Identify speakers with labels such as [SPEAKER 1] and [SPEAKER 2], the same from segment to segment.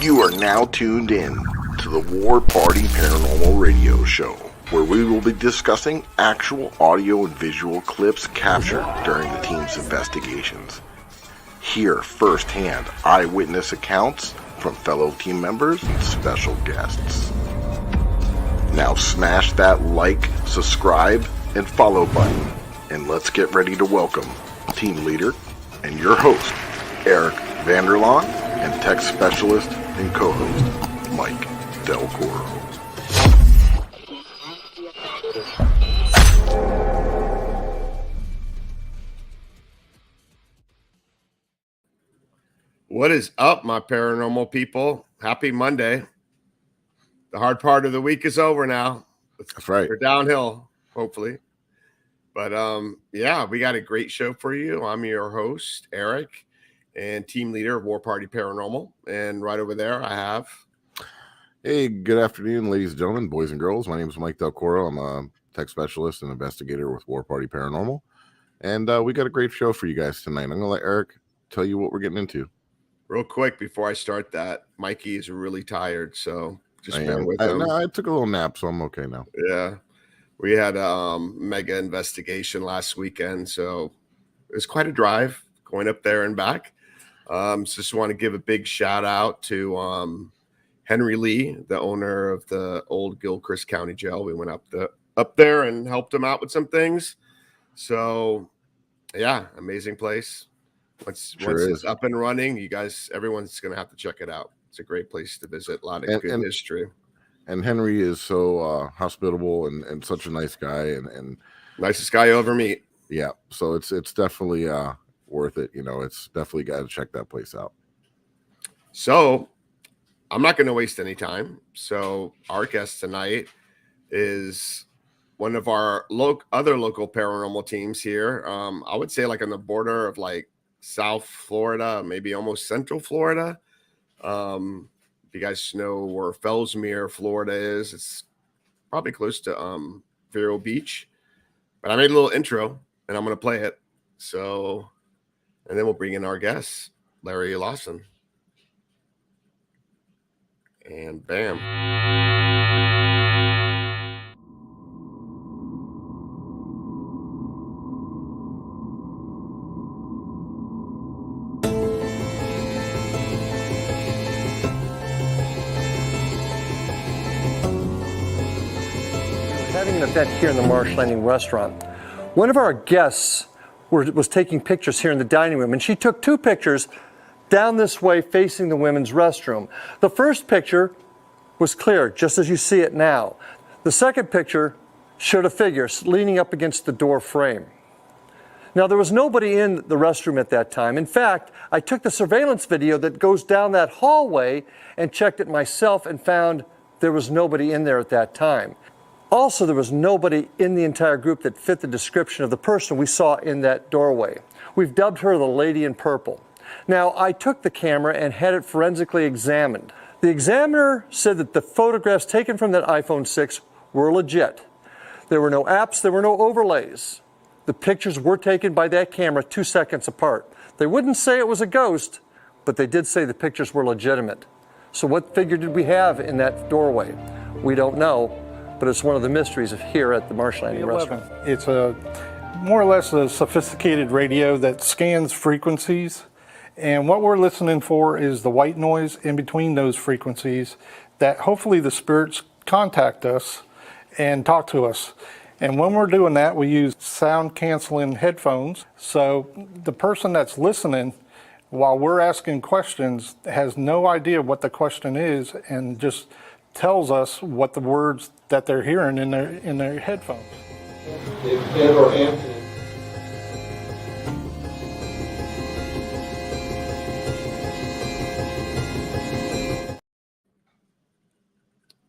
[SPEAKER 1] You are now tuned in to the War Party Paranormal Radio Show, where we will be discussing actual audio and visual clips captured during the team's investigations. Hear firsthand eyewitness accounts from fellow team members and special guests. Now smash that like, subscribe, and follow button, and let's get ready to welcome team leader and your host, Eric Vanderlaan, and tech specialist and co-host, Mike Del Coro.
[SPEAKER 2] What is up, my paranormal people? Happy Monday. The hard part of the week is over now.
[SPEAKER 1] That's right.
[SPEAKER 2] We're downhill, hopefully. But yeah, we got a great show for you. I'm your host, Eric, and team leader of War Party Paranormal. And right over there, I have...
[SPEAKER 1] Hey, good afternoon, ladies and gentlemen, boys and girls. My name is Mike Del Coro. I'm a tech specialist and investigator with War Party Paranormal. And we got a great show for you guys tonight. I'm going to let Eric tell you what we're getting into.
[SPEAKER 2] Real quick, before I start that, Mikey is really tired, so just bear with him.
[SPEAKER 1] I took a little nap, so I'm okay now.
[SPEAKER 2] Yeah. We had a mega investigation last weekend, so it was quite a drive going up there and back. So just want to give a big shout out to Henry Lee, the owner of the old Gilchrist County Jail. We went up there and helped him out with some things. So yeah, amazing place. Once it's up and running, you guys, everyone's going to have to check it out. It's a great place to visit. A lot of good history. And
[SPEAKER 1] Henry is so hospitable and such a nice guy and
[SPEAKER 2] nicest guy you'll ever meet.
[SPEAKER 1] Yeah, so it's definitely worth it. You know, it's definitely got to check that place out.
[SPEAKER 2] So I'm not going to waste any time. So our guest tonight is one of our other local paranormal teams here. I would say like on the border of like South Florida, maybe almost Central Florida. If you guys know where Fellsmere, Florida is, it's probably close to Vero Beach. But I made a little intro, and I'm going to play it. So, and then we'll bring in our guest, Larry Lawson. And bam.
[SPEAKER 3] Having an event here in the Marsh Landing restaurant. One of our guests was taking pictures here in the dining room, and she took two pictures down this way facing the women's restroom. The first picture was clear, just as you see it now. The second picture showed a figure leaning up against the door frame. Now, there was nobody in the restroom at that time. In fact, I took the surveillance video that goes down that hallway and checked it myself and found there was nobody in there at that time. Also, there was nobody in the entire group that fit the description of the person we saw in that doorway. We've dubbed her the Lady in Purple. Now, I took the camera and had it forensically examined. The examiner said that the photographs taken from that iPhone 6 were legit. There were no apps, there were no overlays. The pictures were taken by that camera 2 seconds apart. They wouldn't say it was a ghost, but they did say the pictures were legitimate. So what figure did we have in that doorway? We don't know. But it's one of the mysteries of here at the Marsh Landing restaurant.
[SPEAKER 4] It's a more or less a sophisticated radio that scans frequencies. And what we're listening for is the white noise in between those frequencies that hopefully the spirits contact us and talk to us. And when we're doing that, we use sound canceling headphones. So the person that's listening while we're asking questions has no idea what the question is and just tells us what the words that they're hearing in their headphones.
[SPEAKER 5] Or Anthony.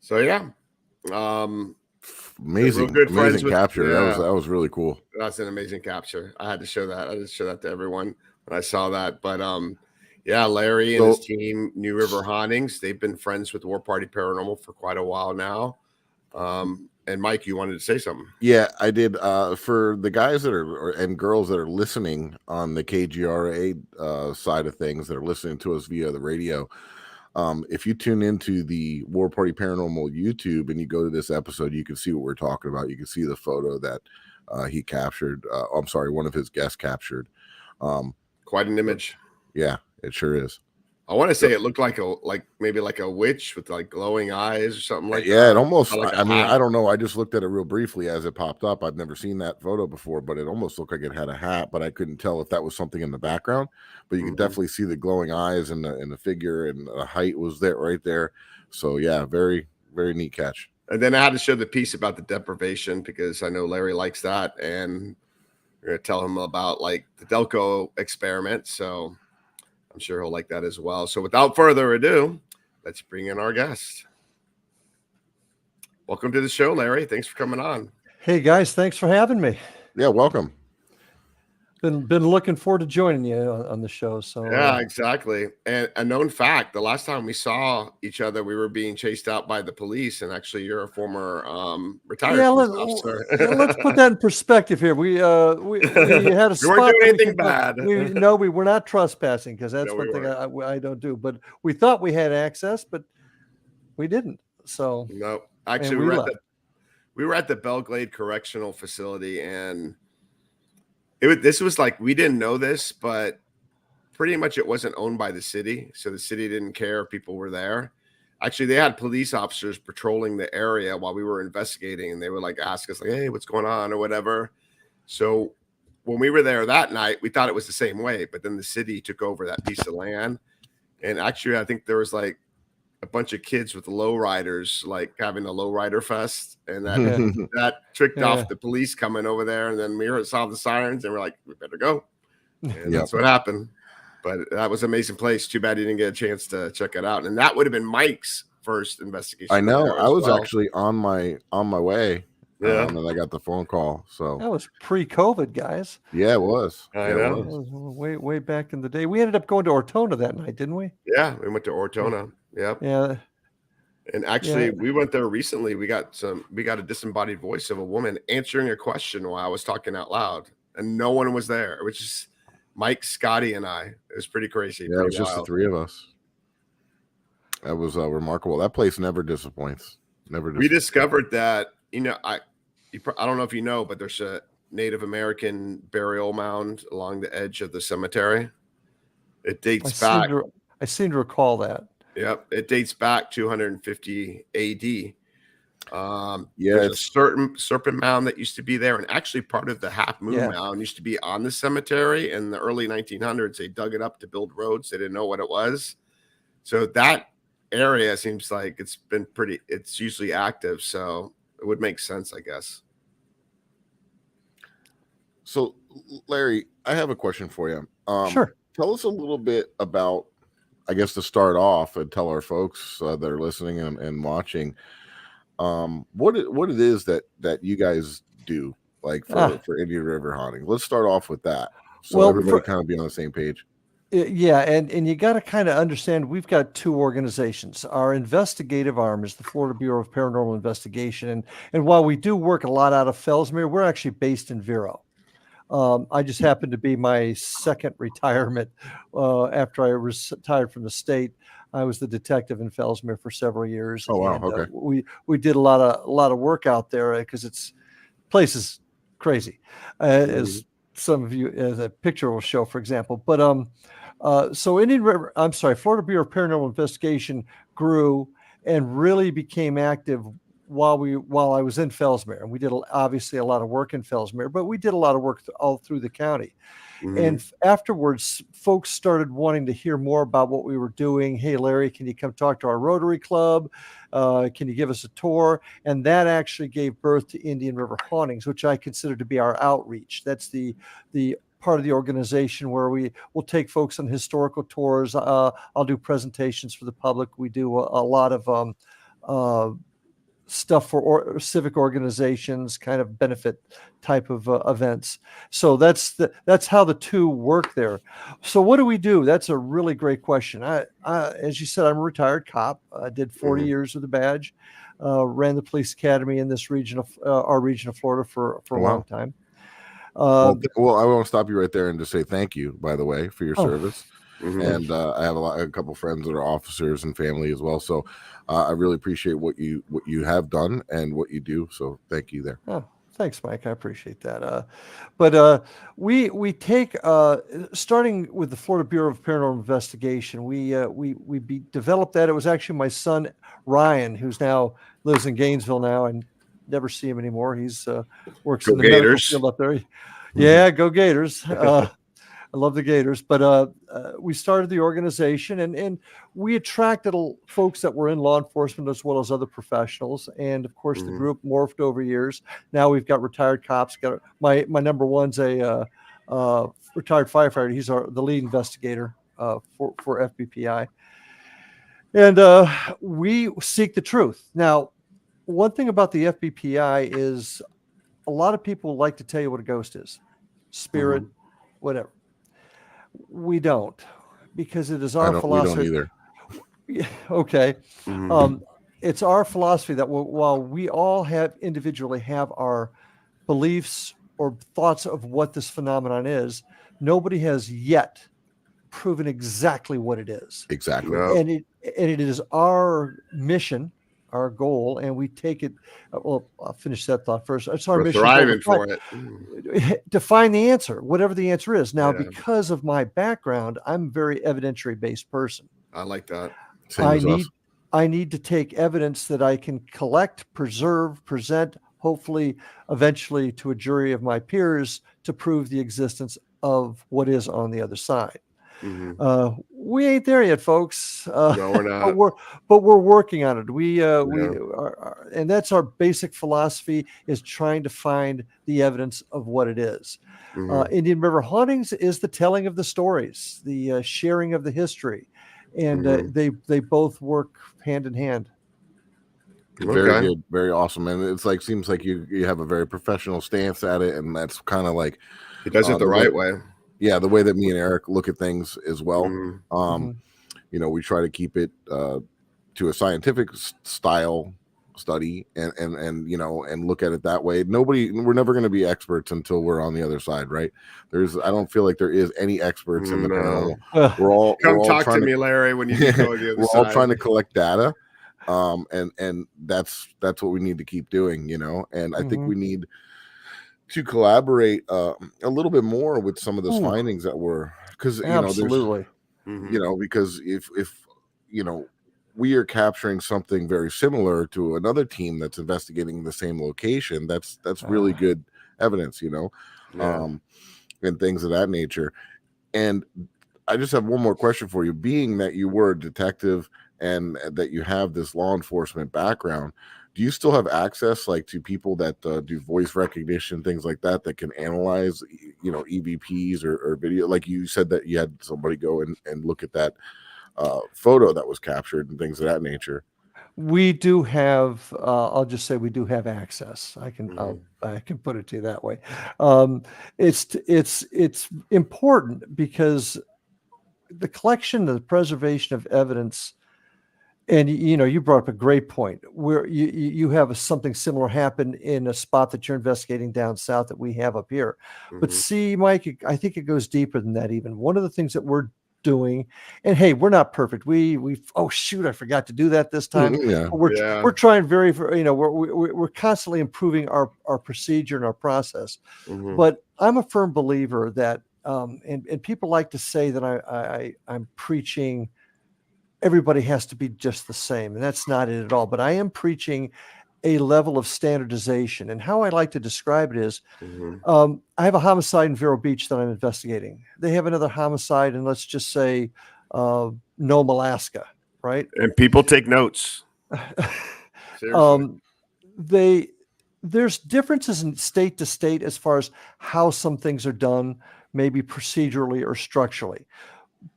[SPEAKER 2] So yeah,
[SPEAKER 1] amazing capture. Yeah. That was really cool.
[SPEAKER 2] That's an amazing capture. I had to show that. I just show that to everyone when I saw that. But yeah, Larry and his team, New River Hauntings, they've been friends with War Party Paranormal for quite a while now. And Mike, you wanted to say something?
[SPEAKER 1] Yeah, I did. For the guys that are and girls that are listening on the KGRA side of things, that are listening to us via the radio, If you tune into the War Party Paranormal YouTube and you go to this episode, you can see what we're talking about. You can see the photo that he captured. I'm sorry, one of his guests captured.
[SPEAKER 2] Quite an image.
[SPEAKER 1] Yeah, it sure is.
[SPEAKER 2] I want to say it looked like maybe a witch with like glowing eyes or something like that.
[SPEAKER 1] Yeah, it almost,
[SPEAKER 2] Like
[SPEAKER 1] I mean, I don't know. I just looked at it real briefly as it popped up. I've never seen that photo before, but it almost looked like it had a hat, but I couldn't tell if that was something in the background. But you can definitely see the glowing eyes and the figure, and the height was there right there. So yeah, very, very neat catch.
[SPEAKER 2] And then I had to show the piece about the deprivation because I know Larry likes that, and we're gonna tell him about like the Delco experiment. So I'm sure he'll like that as well. So without further ado, let's bring in our guest. Welcome to the show, Larry. Thanks for coming on.
[SPEAKER 3] Hey guys, thanks for having me.
[SPEAKER 1] Yeah, welcome.
[SPEAKER 3] Been looking forward to joining you on the show. So
[SPEAKER 2] Yeah, exactly. And a known fact: the last time we saw each other, we were being chased out by the police. And actually, you're a former retired police officer.
[SPEAKER 3] Let's put that in perspective here. We had a
[SPEAKER 2] We
[SPEAKER 3] spot.
[SPEAKER 2] weren't doing anything bad.
[SPEAKER 3] We were not trespassing because that's
[SPEAKER 2] No,
[SPEAKER 3] one
[SPEAKER 2] we
[SPEAKER 3] thing
[SPEAKER 2] weren't.
[SPEAKER 3] I don't do. But we thought we had access, but we didn't. So
[SPEAKER 2] No, actually,
[SPEAKER 3] and
[SPEAKER 2] we were at the Belglade Correctional Facility, and this was like, we didn't know this, but pretty much it wasn't owned by the city, so the city didn't care if people were there. Actually, they had police officers patrolling the area while we were investigating, and they would like ask us like, "Hey, what's going on?" or whatever. So when we were there that night, we thought it was the same way, but then the city took over that piece of land, and actually, I think there was like a bunch of kids with lowriders, like having a lowrider fest, and that tricked off the police coming over there. And then we saw the sirens, and we're like, we better go. And that's what happened. But that was an amazing place. Too bad you didn't get a chance to check it out. And that would have been Mike's first investigation.
[SPEAKER 1] I know. I was actually on my way.
[SPEAKER 2] Yeah,
[SPEAKER 1] and I got the phone call. So
[SPEAKER 3] that was pre-COVID, guys.
[SPEAKER 1] yeah, it was.
[SPEAKER 2] I know.
[SPEAKER 3] It was way back in the day. We ended up going to Ortona that night, didn't we?
[SPEAKER 2] Yeah, we went to Ortona. Yep.
[SPEAKER 3] Yeah.
[SPEAKER 2] And actually, we went there recently. We got a disembodied voice of a woman answering a question while I was talking out loud, and no one was there, which is Mike, Scotty, and I. It was pretty crazy.
[SPEAKER 1] Yeah, it was just the three of us. That was remarkable. That place never disappoints. Never disappoints.
[SPEAKER 2] We discovered that, I don't know if you know, but there's a Native American burial mound along the edge of the cemetery. It dates back.
[SPEAKER 3] I seem to recall that.
[SPEAKER 2] Yep, it dates back 250 AD.
[SPEAKER 1] Yeah,
[SPEAKER 2] there's a certain serpent mound that used to be there, and actually part of the Half Moon Mound used to be on the cemetery. In the early 1900s, they dug it up to build roads. They didn't know what it was, so that area seems like it's usually active. So it would make sense, I guess.
[SPEAKER 1] So, Larry, I have a question for you.
[SPEAKER 3] Sure.
[SPEAKER 1] Tell us a little bit about, I guess, to start off, and tell our folks that are listening and watching, what it is that you guys do, like for Indian River Haunting. Let's start off with that, so everybody kind of be on the same page.
[SPEAKER 3] Yeah, and you got to kind of understand, we've got two organizations. Our investigative arm is the Florida Bureau of Paranormal Investigation, and while we do work a lot out of Fellsmere, we're actually based in Vero. I just happened to be my second retirement after I retired from the state. I was the detective in Fellsmere for several years.
[SPEAKER 1] Oh wow!
[SPEAKER 3] And,
[SPEAKER 1] okay.
[SPEAKER 3] We did a lot of work out there because place is crazy, as some of you, as a picture will show, for example. But so Florida Bureau of Paranormal Investigation grew and really became active while I was in Fellsmere, and we did obviously a lot of work in Fellsmere, but we did a lot of work all through the county. And afterwards, folks started wanting to hear more about what we were doing. Hey, Larry, can you come talk to our Rotary Club? Can you give us a tour? And that actually gave birth to Indian River Hauntings, which I consider to be our outreach. That's the part of the organization where we will take folks on historical tours. I'll do presentations for the public. We do a lot of stuff for civic organizations, kind of benefit type of events. So that's how the two work there. So what do we do? That's a really great question. I as you said, I'm a retired cop. I did 40 years with a badge, ran the police academy in this region of our region of Florida for a long time.
[SPEAKER 1] Well, I want to stop you right there and just say thank you, by the way, for your service. and I have a couple friends that are officers and family as well. So I really appreciate what you have done and what you do. So thank you there.
[SPEAKER 3] Oh, thanks, Mike. I appreciate that. We take starting with the Florida Bureau of Paranormal Investigation. We developed that. It was actually my son Ryan, who's now lives in Gainesville now, and never see him anymore. He's works in the medical field up there. Yeah, go Gators. I love the Gators, but we started the organization, and we attracted folks that were in law enforcement as well as other professionals. And of course, the group morphed over years. Now we've got retired cops. Got my number one's a retired firefighter. He's the lead investigator for FBPI, and we seek the truth. Now, one thing about the FBPI is a lot of people like to tell you what a ghost is, spirit, whatever. We don't, because it is our philosophy.
[SPEAKER 1] We don't either.
[SPEAKER 3] Okay. It's our philosophy that while we all individually have our beliefs or thoughts of what this phenomenon is, nobody has yet proven exactly what it is.
[SPEAKER 1] Exactly.
[SPEAKER 2] No.
[SPEAKER 3] And it is our mission, our goal, and we take it. Well, I'll finish that thought first. It's our mission to find the answer, whatever the answer is. Now, because of my background, I'm a very evidentiary-based person.
[SPEAKER 2] I like that.
[SPEAKER 3] I need to take evidence that I can collect, preserve, present, hopefully, eventually, to a jury of my peers to prove the existence of what is on the other side. We ain't there yet, folks.
[SPEAKER 2] No, we're not.
[SPEAKER 3] But we're working on it. We are, and that's our basic philosophy: is trying to find the evidence of what it is. Indian River Hauntings is the telling of the stories, the sharing of the history, and they both work hand in hand.
[SPEAKER 1] Very good, very awesome, and it's like seems like you have a very professional stance at it, and that's kind of like
[SPEAKER 2] he does it the right way.
[SPEAKER 1] Yeah, the way that me and Eric look at things as well. You know, we try to keep it to a scientific style study and you know, and look at it that way. We're never going to be experts until we're on the other side, right? I don't feel like there is any experts in the paranormal. We're all
[SPEAKER 2] talk to me, Larry, when you go the other
[SPEAKER 1] we're
[SPEAKER 2] side.
[SPEAKER 1] all trying to collect data. And that's what we need to keep doing, you know, and I think we need to collaborate a little bit more with some of those findings that because you know, because if you know, we are capturing something very similar to another team that's investigating the same location, that's really good evidence, you know, and things of that nature. And I just have one more question for you. Being that you were a detective and that you have this law enforcement background, do you still have access like to people that do voice recognition, things like that can analyze, you know, EVPs or video? Like you said that you had somebody go and look at that photo that was captured and things of that nature.
[SPEAKER 3] We do have, I'll just say we do have access. I can put it to you that way. It's important because the collection, the preservation of evidence. And, you know, you brought up a great point where you have something similar happen in a spot that you're investigating down south that we have up here. But see, Mike, I think it goes deeper than that even. One of the things that we're doing, and hey, we're not perfect. We oh, shoot, I forgot to do that this time. We're trying you know, we're constantly improving our procedure and our process. But I'm a firm believer that, and people like to say that I'm preaching everybody has to be just the same, and that's not it at all. But I am preaching a level of standardization, and how I like to describe it is, I have a homicide in Vero Beach that I'm investigating. They have another homicide in, let's just say, Nome, Alaska, right?
[SPEAKER 2] And people take notes.
[SPEAKER 3] Seriously. There's differences in state to state as far as how some things are done, maybe procedurally or structurally.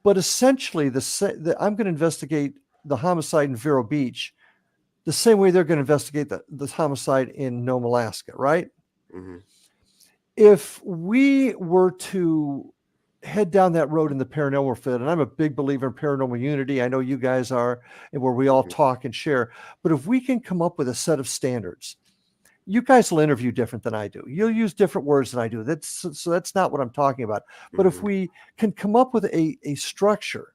[SPEAKER 3] But essentially, I'm going to investigate the homicide in Vero Beach the same way they're going to investigate the homicide in Nome, Alaska, right? If we were to head down that road in the paranormal field, and I'm a big believer in paranormal unity, I know you guys are, and where we all talk and share, but if we can come up with a set of standards you guys will interview different than I do. You'll use different words than I do. So that's not what I'm talking about. But if we can come up with a structure,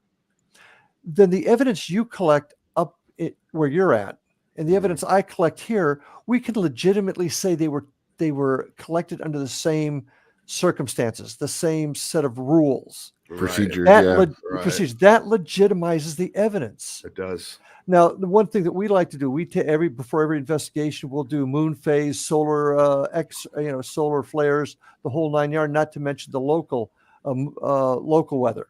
[SPEAKER 3] then the evidence you collect up where you're at and the evidence I collect here, we can legitimately say they were collected under the same circumstances, the same set of rules.
[SPEAKER 1] Procedures,
[SPEAKER 3] Procedures that legitimizes the evidence.
[SPEAKER 2] It does.
[SPEAKER 3] Now, the one thing that we like to do, before every investigation, we'll do moon phase, solar solar flares, the whole 9 yards. Not to mention the local weather,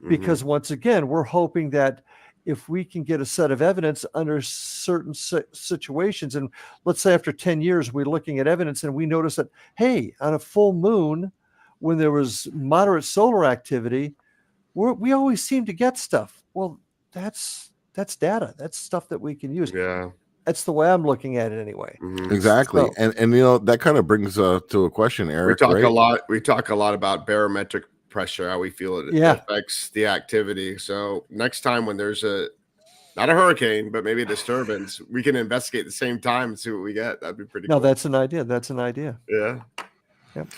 [SPEAKER 3] because once again, we're hoping that if we can get a set of evidence under certain situations, and let's say after 10 years, we're looking at evidence and we notice that, hey, on a full moon, when there was moderate solar activity, we always seem to get stuff. Well, that's data. That's stuff that we can use.
[SPEAKER 2] Yeah.
[SPEAKER 3] That's the way I'm looking at it anyway.
[SPEAKER 1] Exactly.
[SPEAKER 3] So,
[SPEAKER 1] and that kind of brings to a question, Eric.
[SPEAKER 2] We talk a lot about barometric pressure, how we feel it affects the activity. So next time when there's not a hurricane, but maybe a disturbance, we can investigate at the same time and see what we get. That'd be pretty cool.
[SPEAKER 3] No, that's an idea.
[SPEAKER 2] Yeah.
[SPEAKER 3] Yep.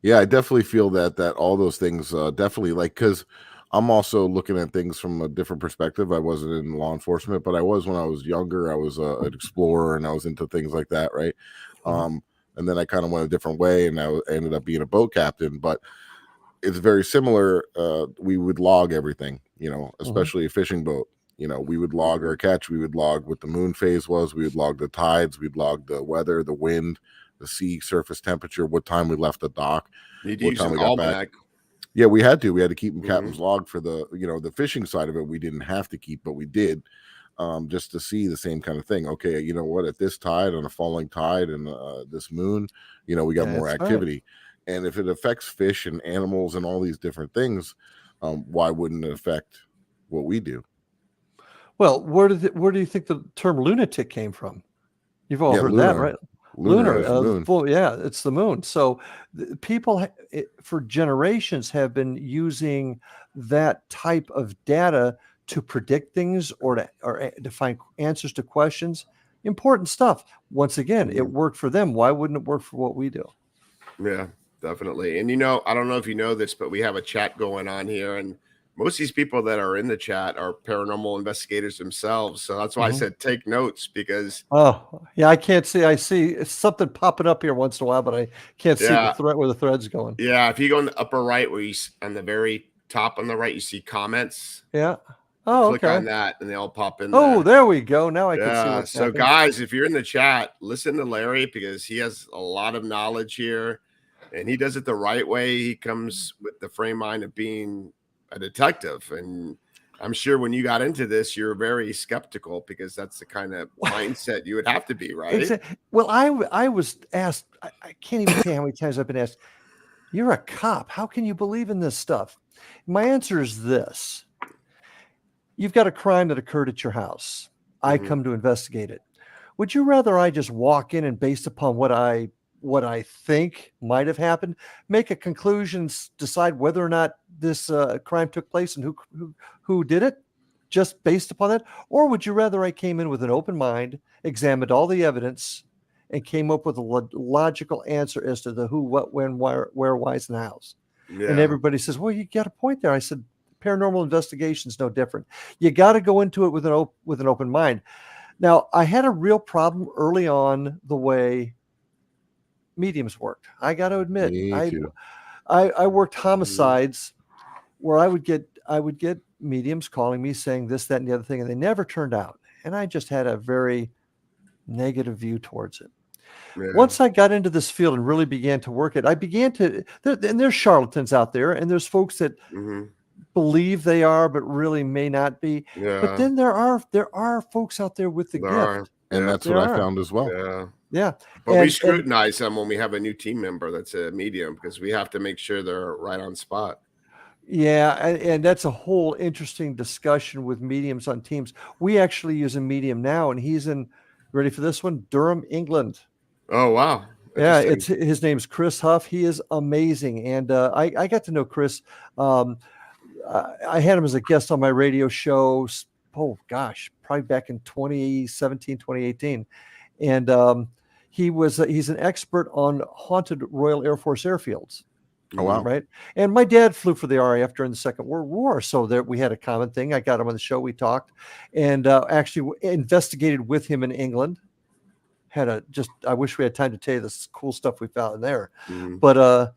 [SPEAKER 1] Yeah, I definitely feel that all those things definitely, like, because I'm also looking at things from a different perspective. I wasn't in law enforcement, but I was when I was younger. I was an explorer and I was into things like that, right? And then I kind of went a different way and I ended up being a boat captain. But it's very similar. We would log everything, especially a fishing boat. We would log our catch. We would log what the moon phase was. We would log the tides. We'd log the weather, the wind, the sea surface temperature, what time we left the dock,
[SPEAKER 2] Need to
[SPEAKER 1] what
[SPEAKER 2] use
[SPEAKER 1] time
[SPEAKER 2] an
[SPEAKER 1] we got back.
[SPEAKER 2] almanac.
[SPEAKER 1] Yeah, we had to keep them captain's log for the, the fishing side of it. We didn't have to keep, but we did, just to see the same kind of thing. Okay. You know what, at this tide, on a falling tide and this moon, we got more activity. Right. And if it affects fish and animals and all these different things, why wouldn't it affect what we do?
[SPEAKER 3] Well, where do you think the term lunatic came from? You've all heard that, right? Lunar, it's the moon. So people for generations have been using that type of data to predict things or to find answers to questions. Important stuff. Once again, it worked for them. Why wouldn't it work for what we do?
[SPEAKER 2] Yeah, definitely. And I don't know if you know this, but we have a chat going on here, and most of these people that are in the chat are paranormal investigators themselves. So that's why I said take notes, because
[SPEAKER 3] I can't see. I see something popping up here once in a while, but I can't see the thread where the thread's going.
[SPEAKER 2] Yeah, if you go in the upper right, where you on the very top on the right, you see comments.
[SPEAKER 3] Yeah.
[SPEAKER 2] Click on that, and they all pop in.
[SPEAKER 3] There we go. Now I can see what's happening.
[SPEAKER 2] Guys, if you're in the chat, listen to Larry, because he has a lot of knowledge here, and he does it the right way. He comes with the frame mind of being a detective, and I'm sure when you got into this, you're very skeptical, because that's the kind of mindset you would have to be, right?
[SPEAKER 3] Exactly. Well, I was asked, I can't even tell how many times I've been asked, you're a cop, how can you believe in this stuff? My answer is this: you've got a crime that occurred at your house. I come to investigate it. Would you rather I just walk in and, based upon what I think might have happened, make a conclusion, decide whether or not this crime took place and who did it, just based upon that? Or would you rather I came in with an open mind, examined all the evidence, and came up with a logical answer as to the who, what, when, where, why's, and hows? Yeah. And everybody says, well, you got a point there. I said, paranormal investigation is no different. You got to go into it with an open mind. Now, I had a real problem early on the way mediums worked. I got to admit, I worked homicides where I would get mediums calling me saying this, that, and the other thing, and they never turned out. And I just had a very negative view towards it. Yeah. Once I got into this field and really began to work it, and there's charlatans out there, and there's folks that believe they are, but really may not be. Yeah. But then there are folks out there with the gift.
[SPEAKER 1] And that's what I found as well.
[SPEAKER 2] Yeah.
[SPEAKER 3] Yeah.
[SPEAKER 2] But we scrutinize them when we have a new team member that's a medium, because we have to make sure they're right on spot.
[SPEAKER 3] Yeah. And that's a whole interesting discussion with mediums on teams. We actually use a medium now, and he's in, ready for this one, Durham, England.
[SPEAKER 2] Oh, wow.
[SPEAKER 3] Yeah. His name's Chris Huff. He is amazing. And I got to know Chris. I had him as a guest on my radio show. Oh gosh, probably back in 2017, 2018. And he's an expert on haunted Royal Air Force airfields.
[SPEAKER 1] Oh, wow.
[SPEAKER 3] Right. And my dad flew for the RAF during the Second World War. So there we had a common thing. I got him on the show. We talked and actually investigated with him in England. I wish we had time to tell you this cool stuff we found in there. But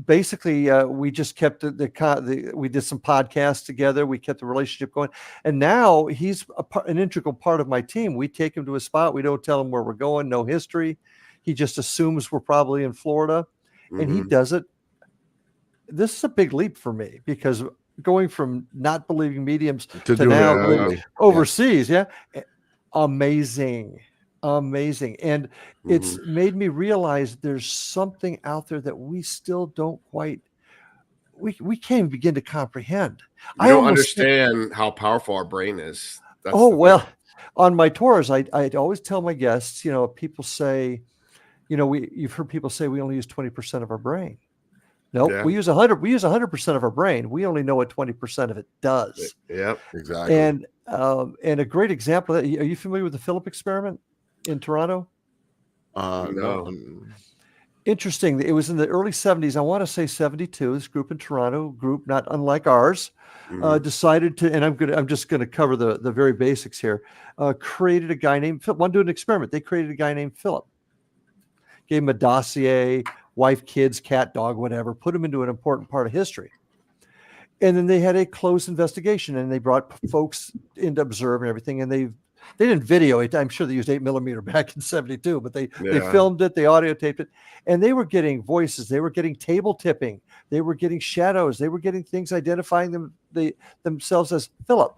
[SPEAKER 3] basically, we just kept we did some podcasts together. We kept the relationship going. And now he's an integral part of my team. We take him to a spot. We don't tell him where we're going, no history. He just assumes we're probably in Florida. And he does it. This is a big leap for me because going from not believing mediums to now living overseas. Yeah. Amazing. And it's made me realize there's something out there that we still don't quite, we can't even begin to comprehend.
[SPEAKER 2] I don't understand how powerful our brain is. That's
[SPEAKER 3] on my tours, I always tell my guests, people say, you've heard people say we only use 20% of our brain. No, we use 100% of our brain. We only know what 20% of it does.
[SPEAKER 2] Yep,
[SPEAKER 1] exactly.
[SPEAKER 3] And a great example of that, are you familiar with the Philip experiment in Toronto?
[SPEAKER 2] No.
[SPEAKER 3] Interesting. It was in the early 70s. I want to say 72. This group in Toronto, not unlike ours, decided to, and I'm just going to cover the very basics here. Created a guy named Philip. Want to do an experiment? They created a guy named Philip. Gave him a dossier, wife, kids, cat, dog, whatever, put him into an important part of history. And then they had a closed investigation and they brought folks in to observe and everything. And they didn't video it. I'm sure they used 8mm back in 72, but they filmed it, they audio taped it, and they were getting voices. They were getting table tipping. They were getting shadows. They were getting things identifying themselves as Philip.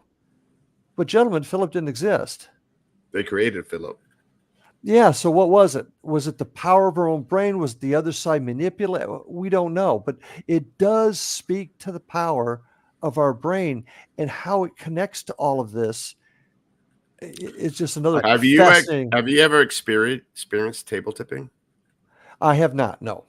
[SPEAKER 3] But gentlemen, Philip didn't exist.
[SPEAKER 2] They created Philip.
[SPEAKER 3] Yeah. So what was it? Was it the power of our own brain? Was the other side manipulate? We don't know, but it does speak to the power of our brain and how it connects to all of this. It's just another.
[SPEAKER 2] Have you ever experienced table tipping?
[SPEAKER 3] I have not. No.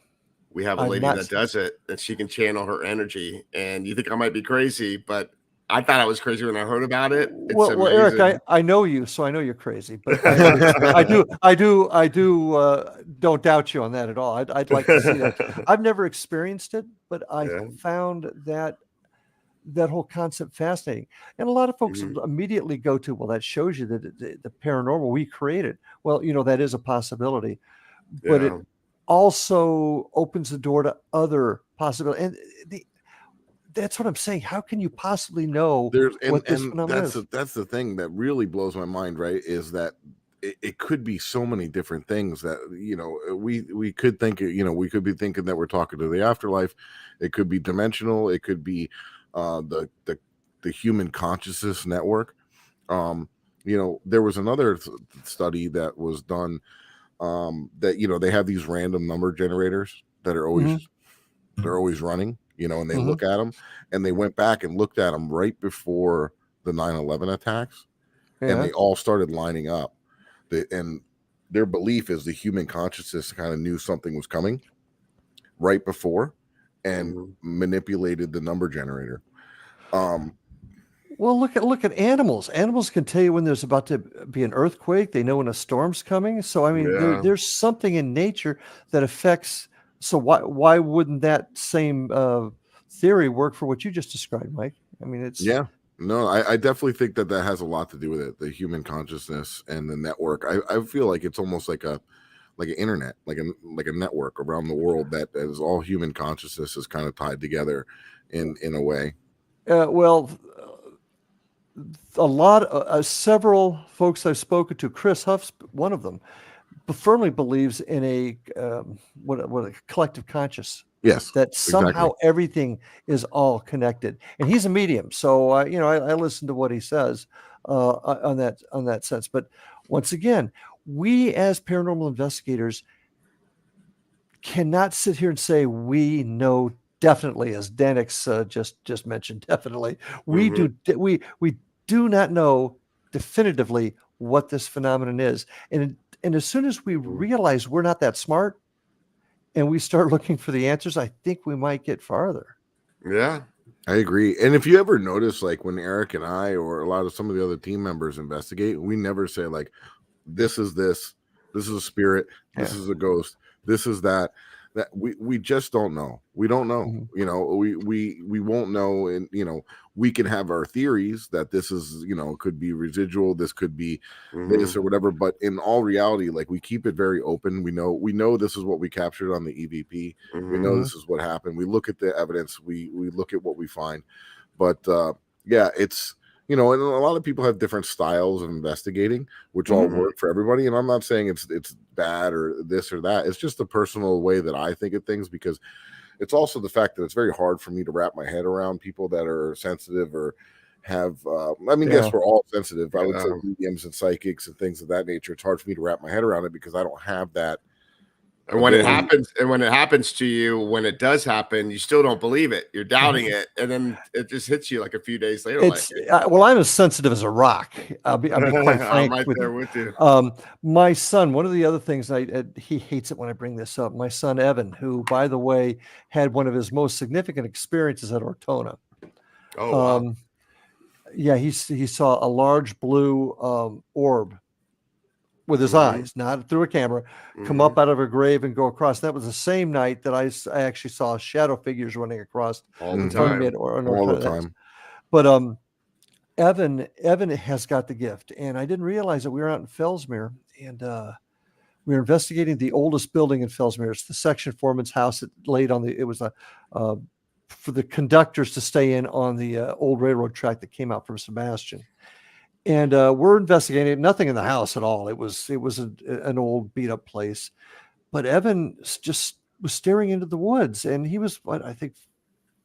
[SPEAKER 2] We have a lady that does it, and she can channel her energy. And you think I might be crazy, but I thought I was crazy when I heard about it.
[SPEAKER 3] Well, Eric, I know you, so I know you're crazy, but I don't doubt you on that at all. I'd like to see that. I've never experienced it, but I found that whole concept fascinating. And a lot of folks immediately go to, well, that shows you that the paranormal we created. Well, that is a possibility, but it also opens the door to other possibilities. And that's what I'm saying. How can you possibly know what this phenomenon is?
[SPEAKER 1] That's the thing that really blows my mind, right? Is that it could be so many different things that, we could think, we could be thinking that we're talking to the afterlife. It could be dimensional. It could be the human consciousness network. There was another study that was done that, they have these random number generators that are always running. And they look at them, and they went back and looked at them right before the 9/11 attacks, and they all started lining up. And their belief is the human consciousness kind of knew something was coming right before and manipulated the number generator.
[SPEAKER 3] Well, look at animals. Animals can tell you when there's about to be an earthquake. They know when a storm's coming. So, I mean, there's something in nature that affects. So why wouldn't that same theory work for what you just described, Mike? I mean, it's
[SPEAKER 1] no, I definitely think that has a lot to do with it. The human consciousness and the network. I feel like it's almost like an internet, like a network around the world that is all human consciousness is kind of tied together in a way.
[SPEAKER 3] Several folks I've spoken to, Chris Huff's one of them, firmly believes in a collective conscious.
[SPEAKER 1] Yes,
[SPEAKER 3] that somehow everything is all connected, and he's a medium. So I listen to what he says on that sense. But once again, we as paranormal investigators cannot sit here and say we know definitely, as Danix just mentioned. Definitely, we do not know definitively what this phenomenon is, and as soon as we realize we're not that smart, and we start looking for the answers, I think we might get farther.
[SPEAKER 2] Yeah,
[SPEAKER 1] I agree. And if you ever notice, like when Eric and I or a lot of some of the other team members investigate, we never say like, this is this, This is a spirit. This
[SPEAKER 3] Yeah.
[SPEAKER 1] is a ghost. This is that. That we just don't know. We don't know.
[SPEAKER 3] Mm-hmm.
[SPEAKER 1] You know, we won't know. And you know, we can have our theories that this is, you know, could be residual. This could be this or whatever. But in all reality, like, we keep it very open. We know this is what we captured on the EVP. We know this is what happened. We look at the evidence. We look at what we find. But yeah, it's, you know, and a lot of people have different styles of investigating, which all work for everybody. And I'm not saying it's bad or this or that. It's just a personal way that I think of things, because it's also the fact that it's very hard for me to wrap my head around people that are sensitive or have, I mean, yes, we're all sensitive. I would say mediums and psychics and things of that nature. It's hard for me to wrap my head around it because I don't have that.
[SPEAKER 2] And when it happens to you, when it does happen, you still don't believe it. You're doubting it, and then it just hits you like a few days later.
[SPEAKER 3] It's well, I'm as sensitive as a rock. I'll be quite frank.
[SPEAKER 2] I'm right there with you.
[SPEAKER 3] My son, one of the other things, he hates it when I bring this up. My son Evan, who, by the way, had one of his most significant experiences at Ortona.
[SPEAKER 2] Oh, wow.
[SPEAKER 3] Yeah, he saw a large blue orb with his eyes, not through a camera, come up out of a grave and go across. That was the same night that I actually saw shadow figures running across
[SPEAKER 2] all the
[SPEAKER 3] front of me
[SPEAKER 2] time.
[SPEAKER 3] all the time. But Evan has got the gift, and I didn't realize that we were out in Fellsmere, and we were investigating the oldest building in Fellsmere. It's the section foreman's house that laid on it was for the conductors to stay in on the old railroad track that came out from Sebastian. And we're investigating nothing in the house at all. It was an old beat up place, but Evan just was staring into the woods, and he was, I think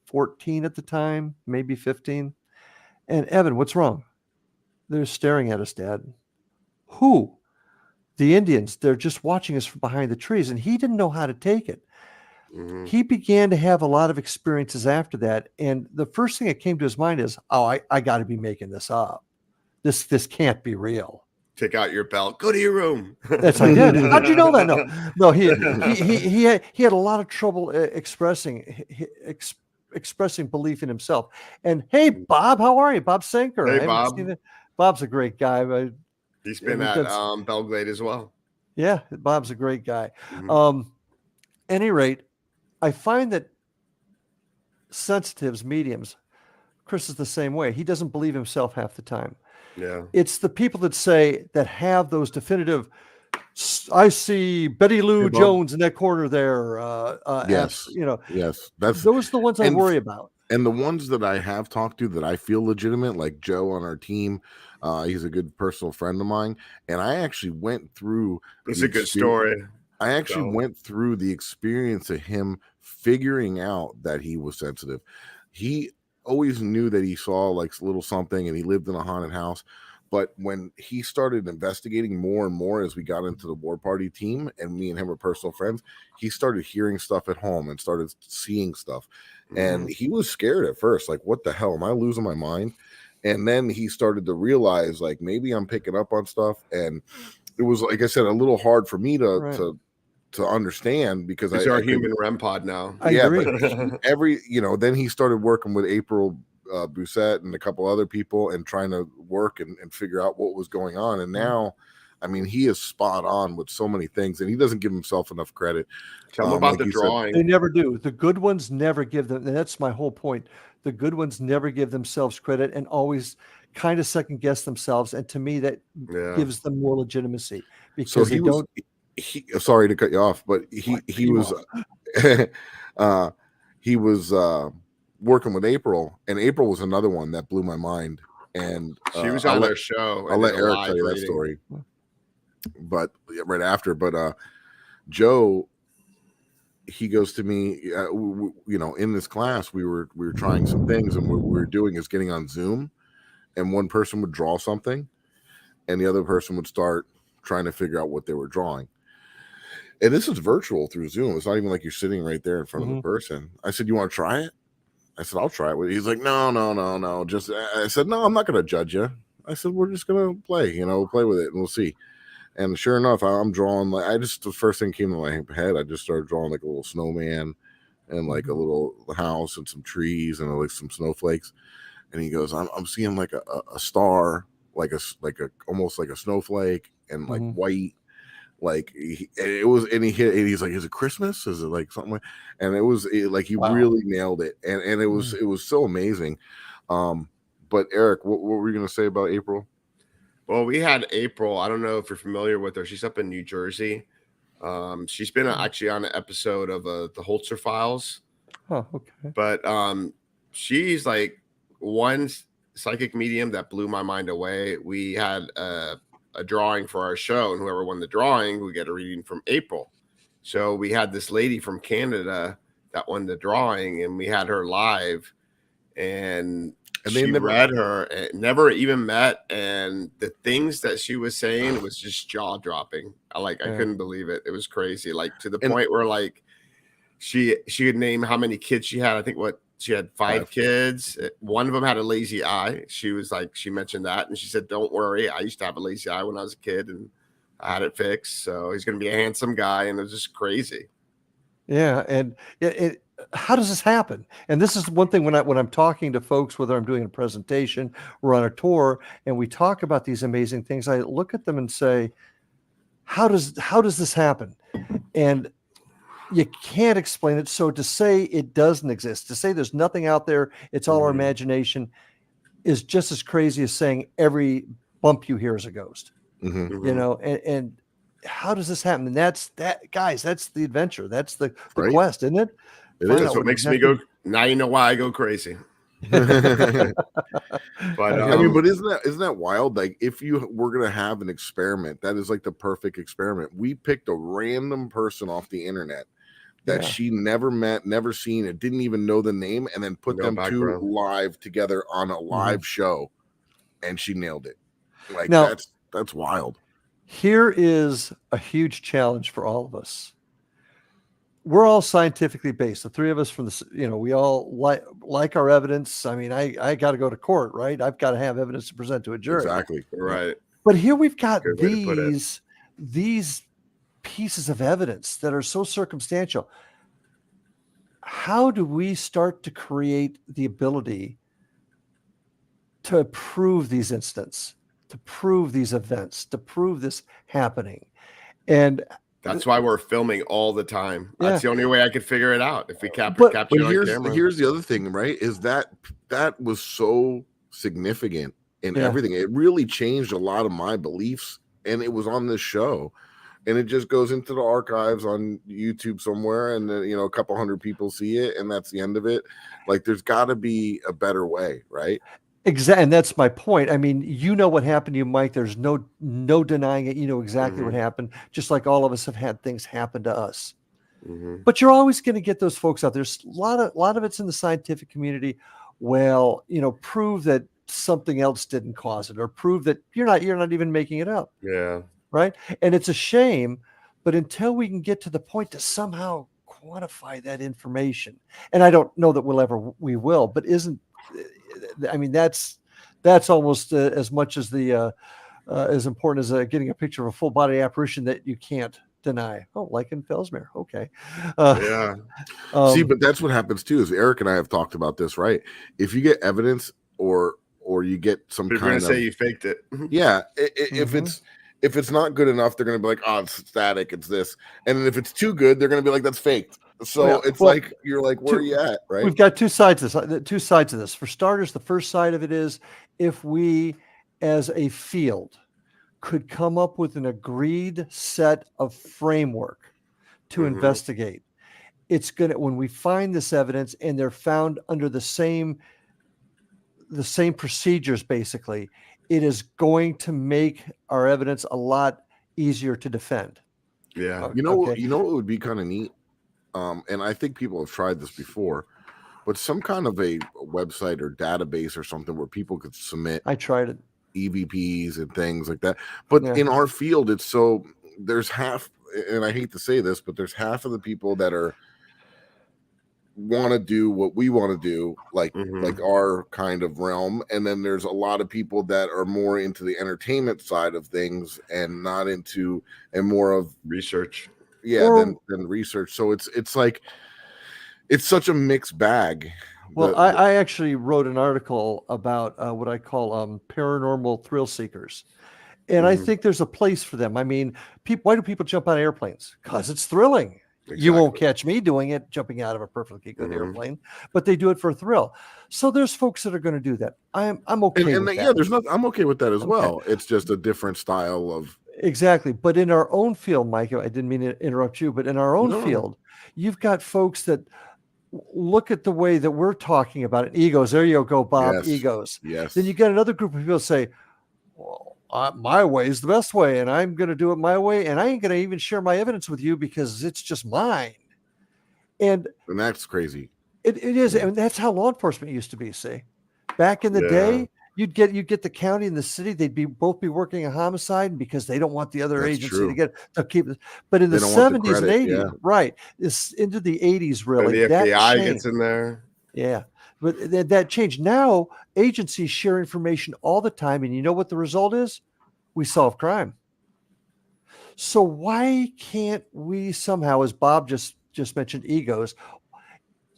[SPEAKER 3] 14 at the time, maybe 15. And Evan, what's wrong? They're staring at us, Dad. Who? The Indians. They're just watching us from behind the trees, and he didn't know how to take it. He began to have a lot of experiences after that, and the first thing that came to his mind is, "Oh, I got to be making this up. This can't be real."
[SPEAKER 2] Take out your belt. Go to your room.
[SPEAKER 3] That's I did. How'd you know that? No. He had a lot of trouble expressing belief in himself. And hey, Bob, how are you, Bob Senker?
[SPEAKER 2] Hey, Bob.
[SPEAKER 3] Bob's a great guy.
[SPEAKER 2] He's been at Belgrade as well.
[SPEAKER 3] Yeah, Bob's a great guy. Any rate, I find that sensitives, mediums, Chris is the same way. He doesn't believe himself half the time.
[SPEAKER 2] Yeah.
[SPEAKER 3] It's the people that have those definitive, I see Betty Lou Jones in that corner there.
[SPEAKER 1] Yes.
[SPEAKER 3] Yes.
[SPEAKER 1] Those
[SPEAKER 3] are the ones I worry about.
[SPEAKER 1] And the ones that I have talked to that I feel legitimate, like Joe on our team, he's a good personal friend of mine. And I actually went through.
[SPEAKER 2] It's a good story.
[SPEAKER 1] I actually went through the experience of him figuring out that he was sensitive. He always knew that he saw like little something, and he lived in a haunted house. But when he started investigating more and more as we got into the war party team, and me and him were personal friends, he started hearing stuff at home and started seeing stuff. And he was scared at first, like, what the hell? Am I losing my mind? And then he started to realize, like, maybe I'm picking up on stuff. And it was, like I said, a little hard for me to understand, because
[SPEAKER 2] he's our human REM pod now.
[SPEAKER 3] I agree.
[SPEAKER 1] But then he started working with April Boussette and a couple other people and trying to work and figure out what was going on. And now, I mean, he is spot on with so many things, and he doesn't give himself enough credit.
[SPEAKER 2] Tell him about the drawing.
[SPEAKER 3] They never do. The good ones never give them, and that's my whole point. The good ones never give themselves credit and always kind of second guess themselves. And to me, that gives them more legitimacy, because
[SPEAKER 1] sorry to cut you off, but he was working with April, and April was another one that blew my mind. And
[SPEAKER 2] she was on our show.
[SPEAKER 1] I'll let Eric tell you that story, but right after. But Joe, he goes to me, in this class, we were trying some things, and what we were doing is getting on Zoom, and one person would draw something, and the other person would start trying to figure out what they were drawing. And this is virtual through Zoom. It's not even like you're sitting right there in front of the person. I said, "You want to try it?" I said, "I'll try it." He's like, No. I said, "No, I'm not going to judge you." I said, "We're just going to play, play with it, and we'll see." And sure enough, I'm drawing the first thing came to my head. I just started drawing like a little snowman and like a little house and some trees and like some snowflakes. And he goes, I'm seeing like a star, like a almost like a snowflake, and like white, Like it was, and he's like, is it Christmas? Is it like something? And it was like he
[SPEAKER 3] Wow.
[SPEAKER 1] really nailed it, and it was so amazing. But Eric, what were you gonna say about April?
[SPEAKER 2] Well, we had April. I don't know if you're familiar with her. She's up in New Jersey. She's been actually on an episode of the Holzer Files.
[SPEAKER 3] Oh, okay.
[SPEAKER 2] But she's like one psychic medium that blew my mind away. We had a drawing for our show, and whoever won the drawing, we get a reading from April. So we had this lady from Canada that won the drawing, and we had her live, and she read her, never even met, and the things that she was saying was just jaw dropping. I couldn't believe it. It was crazy, like to the point where like she could name how many kids she had. I think she had five kids. One of them had a lazy eye. She was like, she mentioned that, and she said, "Don't worry, I used to have a lazy eye when I was a kid, and I had it fixed. So he's going to be a handsome guy," and it was just crazy.
[SPEAKER 3] Yeah, and how does this happen? And this is one thing when I'm talking to folks, whether I'm doing a presentation or on a tour, and we talk about these amazing things, I look at them and say, how does this happen? And you can't explain it. So to say it doesn't exist, to say there's nothing out there, it's all our imagination, is just as crazy as saying every bump you hear is a ghost. You know, and how does this happen? And that's guys, that's the adventure. That's the quest, isn't it?
[SPEAKER 2] That's what makes me go. Now you know why I go crazy. But
[SPEAKER 1] I mean, but isn't that wild? Like, if you were gonna have an experiment, that is like the perfect experiment. We picked a random person off the internet that she never met, never seen, and didn't even know the name, and then put them two live together on a live show, and she nailed it. Like, now, that's wild.
[SPEAKER 3] Here is a huge challenge for all of us. We're all scientifically based. The three of us from we all like our evidence. I mean, I got to go to court, right? I've got to have evidence to present to a jury.
[SPEAKER 1] Exactly.
[SPEAKER 2] Right.
[SPEAKER 3] But here we've got these pieces of evidence that are so circumstantial. How do we start to create the ability to prove these incidents, to prove these events, to prove this happening? And
[SPEAKER 2] that's why we're filming all the time. That's the only way I could figure it out. If we capture it on camera.
[SPEAKER 1] Here's the other thing, right? Is that was so significant in everything. It really changed a lot of my beliefs, and it was on this show. And it just goes into the archives on YouTube somewhere, and then, a couple hundred people see it, and that's the end of it. Like, there's got to be a better way, right?
[SPEAKER 3] Exactly, and that's my point. I mean, you know what happened to you, Mike. There's no denying it. You know exactly what happened, just like all of us have had things happen to us. But you're always going to get those folks out. There's a lot of it's in the scientific community. Well, prove that something else didn't cause it, or prove that you're not even making it up.
[SPEAKER 2] Yeah.
[SPEAKER 3] Right. And it's a shame, but until we can get to the point to somehow quantify that information, and I don't know that we will, but that's almost as much as as important as getting a picture of a full body apparition that you can't deny. Oh, like in Fellsmere. Okay.
[SPEAKER 1] See, but that's what happens too, is Eric and I have talked about this, right? If you get evidence or you get some
[SPEAKER 2] They're
[SPEAKER 1] kind of
[SPEAKER 2] say you faked it.
[SPEAKER 1] If it's not good enough, they're going to be like, "Oh, it's static, it's this." And then if it's too good, they're going to be like, "That's faked." So you're like, where are you at, right?
[SPEAKER 3] We've got two sides of this. For starters, the first side of it is, if we as a field could come up with an agreed set of framework to investigate, it's when we find this evidence and they're found under the same procedures, basically, it is going to make our evidence a lot easier to defend.
[SPEAKER 2] Yeah.
[SPEAKER 1] What would be kind of neat? And I think people have tried this before, but some kind of a website or database or something where people could submit.
[SPEAKER 3] I tried it.
[SPEAKER 1] EVPs and things like that. But in our field, there's half, and I hate to say this, but there's half of the people that want to do what we want to do, like our kind of realm, and then there's a lot of people that are more into the entertainment side of things and not into and more of
[SPEAKER 2] research
[SPEAKER 1] than research. So it's like it's such a mixed bag.
[SPEAKER 3] Well, I actually wrote an article about what I call paranormal thrill seekers, And I think there's a place for them. I mean, why do people jump on airplanes? Because it's thrilling. You won't catch me doing it, jumping out of a perfectly good airplane, but they do it for a thrill. So there's folks that are going to do that. I'm okay with that.
[SPEAKER 1] Yeah, there's not. I'm okay with that as well. It's just a different style of.
[SPEAKER 3] Exactly. But in our own field, Mike, I didn't mean to interrupt you, but in our own field, you've got folks that look at the way that we're talking about it. Egos. There you go, Bob.
[SPEAKER 1] Yes.
[SPEAKER 3] Egos.
[SPEAKER 1] Yes.
[SPEAKER 3] Then you got another group of people say, well, my way is the best way, and I'm going to do it my way, and I ain't going to even share my evidence with you because it's just mine. And
[SPEAKER 1] that's crazy.
[SPEAKER 3] It is, and that's how law enforcement used to be. See, back in the day, you'd get the county and the city; they'd both be working a homicide because they don't want the other agency to keep it. But in the 70s and 80s, right, it's into the 80s, really.
[SPEAKER 2] And the FBI gets in there.
[SPEAKER 3] Yeah. But that changed. Now agencies share information all the time, and you know what the result is? We solve crime. So why can't we somehow, as Bob just mentioned, egos,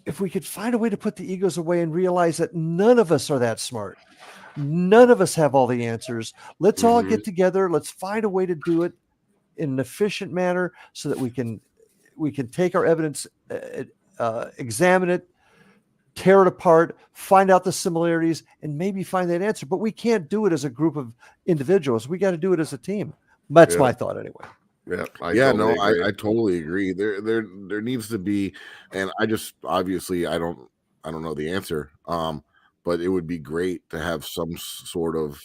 [SPEAKER 3] if we could find a way to put the egos away and realize that none of us are that smart, none of us have all the answers. Let's all get together. Let's find a way to do it in an efficient manner so that we can take our evidence, examine it, tear it apart, find out the similarities, and maybe find that answer. But we can't do it as a group of individuals. We got to do it as a team. That's my thought anyway.
[SPEAKER 1] Yeah. I totally agree. There needs to be, and I just obviously I don't know the answer. But it would be great to have some sort of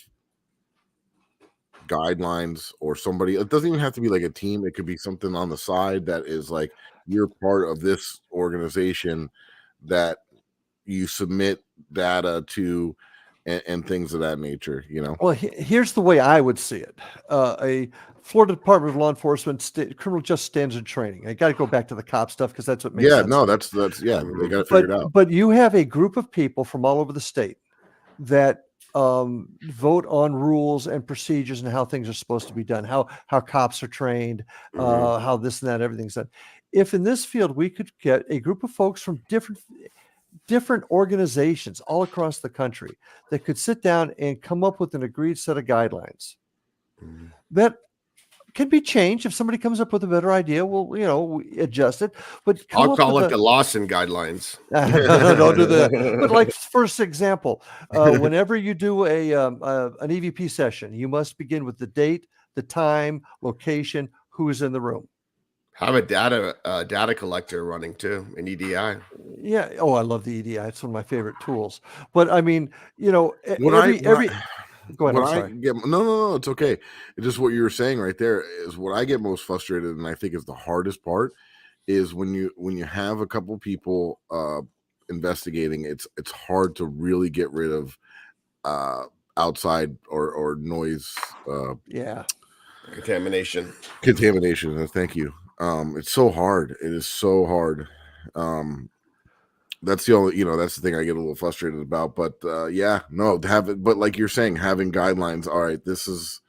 [SPEAKER 1] guidelines or somebody. It doesn't even have to be like a team. It could be something on the side that is like you're part of this organization that you submit data to and things of that nature, you know.
[SPEAKER 3] Well, here's the way I would see it. A Florida Department of Law Enforcement criminal justice standards and training. I got to go back to the cop stuff because that's what makes sense.
[SPEAKER 1] That's they got to figure it out.
[SPEAKER 3] But you have a group of people from all over the state that vote on rules and procedures and how things are supposed to be done, how cops are trained, how this and that, everything's done. If in this field we could get a group of folks from different organizations all across the country that could sit down and come up with an agreed set of guidelines that can be changed. If somebody comes up with a better idea, we'll adjust it. But
[SPEAKER 2] I'll call it the Lawson guidelines.
[SPEAKER 3] Don't do that. But like, first example, whenever you do an EVP session, you must begin with the date, the time, location, who is in the room.
[SPEAKER 2] Have a data collector running too, an EDI.
[SPEAKER 3] Yeah. Oh, I love the EDI. It's one of my favorite tools. But I mean, go ahead.
[SPEAKER 1] No, it's okay. It's just what you were saying right there is what I get most frustrated, and I think is the hardest part is when you have a couple people investigating. It's hard to really get rid of outside or noise.
[SPEAKER 2] Contamination.
[SPEAKER 1] Thank you. It's so hard. It is so hard. That's the only, that's the thing I get a little frustrated about. But but like you're saying, having guidelines. All right, this is,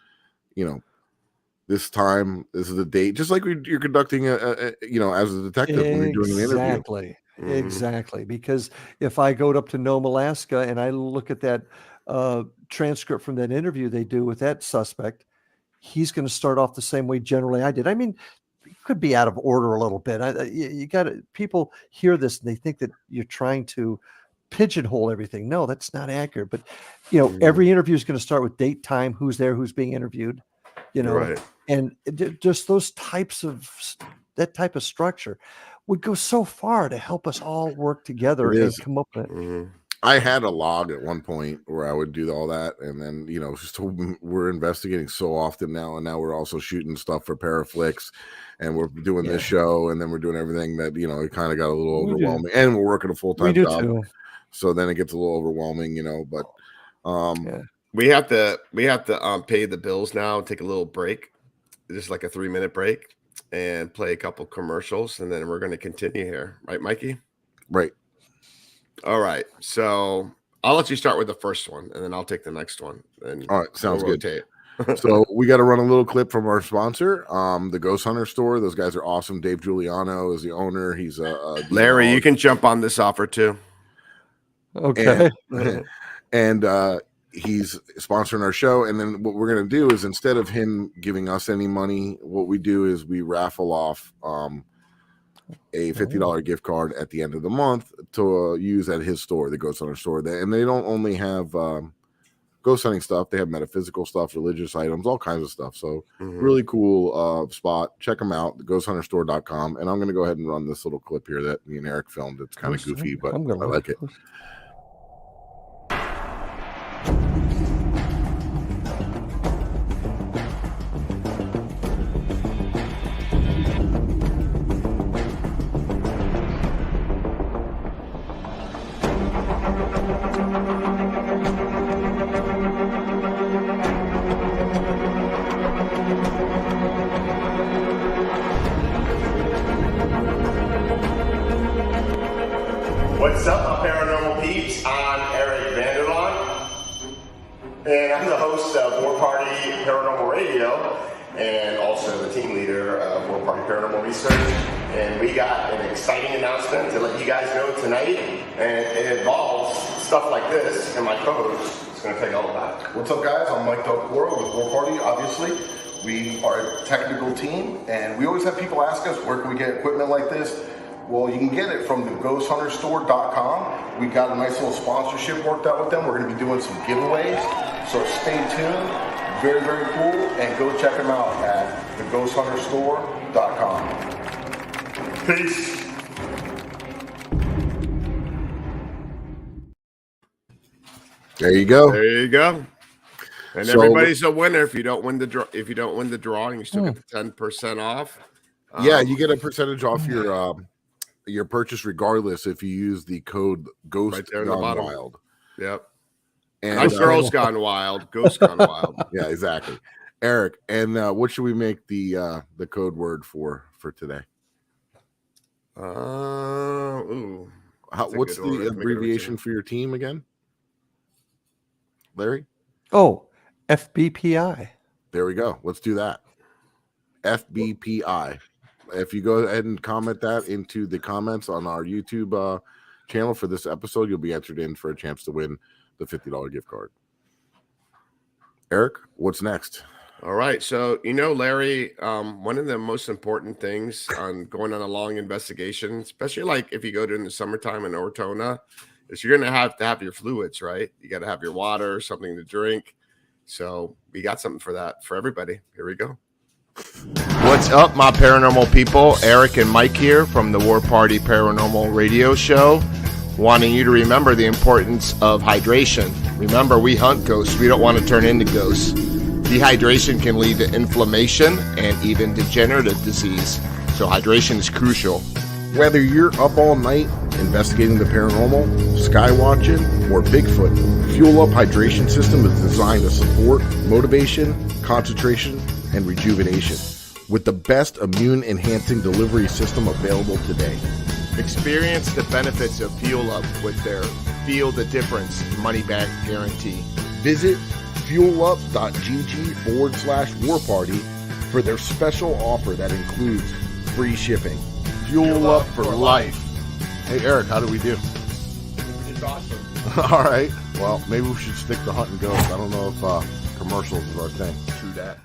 [SPEAKER 1] this time, this is the date. Just like you're conducting as a detective when you're doing an interview.
[SPEAKER 3] Exactly. Because if I go up to Nome, Alaska, and I look at that transcript from that interview they do with that suspect, he's going to start off the same way generally I did. I mean, it could be out of order a little bit. You got to, people hear this and they think that you're trying to pigeonhole everything. No, that's not accurate. But every interview is going to start with date, time, who's there, who's being interviewed.
[SPEAKER 2] Right.
[SPEAKER 3] And just that type of structure would go so far to help us all work together and come up with it.
[SPEAKER 1] I had a log at one point where I would do all that, and then we're investigating so often now, and now we're also shooting stuff for Paraflix, and we're doing this show, and then we're doing everything that it kind of got a little overwhelming, and we're working a full-time job, too. So then it gets a little overwhelming, But
[SPEAKER 2] we have to pay the bills now and take a little break, just like a 3-minute break, and play a couple commercials, and then we're going to continue here, right, Mikey?
[SPEAKER 1] Right.
[SPEAKER 2] All right, so I'll let you start with the first one, and then I'll take the next one. And
[SPEAKER 1] all right, sounds good. So we got to run a little clip from our sponsor, the Ghost Hunter Store. Those guys are awesome. Dave Giuliano is the owner. He's
[SPEAKER 2] Larry. You can jump on this offer too.
[SPEAKER 3] Okay.
[SPEAKER 1] And he's sponsoring our show. And then what we're going to do is, instead of him giving us any money, what we do is we raffle off a $50 gift card at the end of the month to use at his store, the Ghost Hunter store. And they don't only have ghost hunting stuff, they have metaphysical stuff, religious items, all kinds of stuff. So really cool spot. Check them out, ghosthunterstore.com. And I'm going to go ahead and run this little clip here that me and Eric filmed. It's kind of goofy, but I like it.
[SPEAKER 6] What's up, my paranormal peeps? I'm Eric Vanderlaan, and I'm the host of War Party Paranormal Radio, and also the team leader of War Party Paranormal Research. And we got an exciting announcement to let you guys know tonight, and it involves stuff like this, and my co-host is going to tell you all about it.
[SPEAKER 7] What's up, guys? I'm Mike Delcoro with War Party, obviously. We are a technical team, and we always have people ask us, where can we get equipment like this? Well, you can get it from the ghosthunterstore.com. We got a nice little sponsorship worked out with them. We're going to be doing some giveaways, so stay tuned. Very, very cool, and go check them out at theghosthunterstore.com.
[SPEAKER 6] Peace.
[SPEAKER 1] There you go.
[SPEAKER 2] There you go. And
[SPEAKER 1] So-
[SPEAKER 2] everybody's a winner. If you don't win the drawing, you still get the 10% off.
[SPEAKER 1] Yeah, you get a percentage off your purchase regardless if you use the code Ghost
[SPEAKER 2] Right there in the
[SPEAKER 1] Gone
[SPEAKER 2] bottom.
[SPEAKER 1] Wild.
[SPEAKER 2] Yep.
[SPEAKER 1] And
[SPEAKER 2] Not Girls Gone Wild, Ghost Gone Wild.
[SPEAKER 1] yeah, exactly. Eric, and what should we make the code word for today?
[SPEAKER 2] Ooh. That's a
[SPEAKER 1] What's
[SPEAKER 2] good order.
[SPEAKER 1] the
[SPEAKER 2] Make it
[SPEAKER 1] abbreviation for your team again? Larry?
[SPEAKER 3] Oh, FBPI.
[SPEAKER 1] There we go. Let's do that. FBPI. If you go ahead and comment that into the comments on our YouTube channel for this episode, you'll be entered in for a chance to win the $50 gift card. Eric, what's next?
[SPEAKER 2] All right. So, Larry, one of the most important things on going on a long investigation, especially like if you go during the summertime in Ortona, is you're going to have your fluids, right? You got to have your water, something to drink. So we got something for that for everybody. Here we go.
[SPEAKER 8] What's up, my paranormal people? Eric and Mike here from the War Party Paranormal Radio Show, wanting you to remember the importance of hydration. Remember, we hunt ghosts. We don't want to turn into ghosts. Dehydration can lead to inflammation and even degenerative disease, so hydration is crucial.
[SPEAKER 1] Whether you're up all night investigating the paranormal, sky watching, or Bigfoot, Fuel Up Hydration System is designed to support motivation, concentration, and rejuvenation with the best immune-enhancing delivery system available today.
[SPEAKER 8] Experience the benefits of Fuel Up with their Feel the Difference money-back guarantee.
[SPEAKER 1] Visit fuelup.gg/warparty for their special offer that includes free shipping. Fuel Up for life. Hey, Eric, how did we do?
[SPEAKER 6] It's awesome.
[SPEAKER 1] All right. Well, maybe we should stick to hunting ghosts. I don't know if commercials is our thing.
[SPEAKER 8] True that.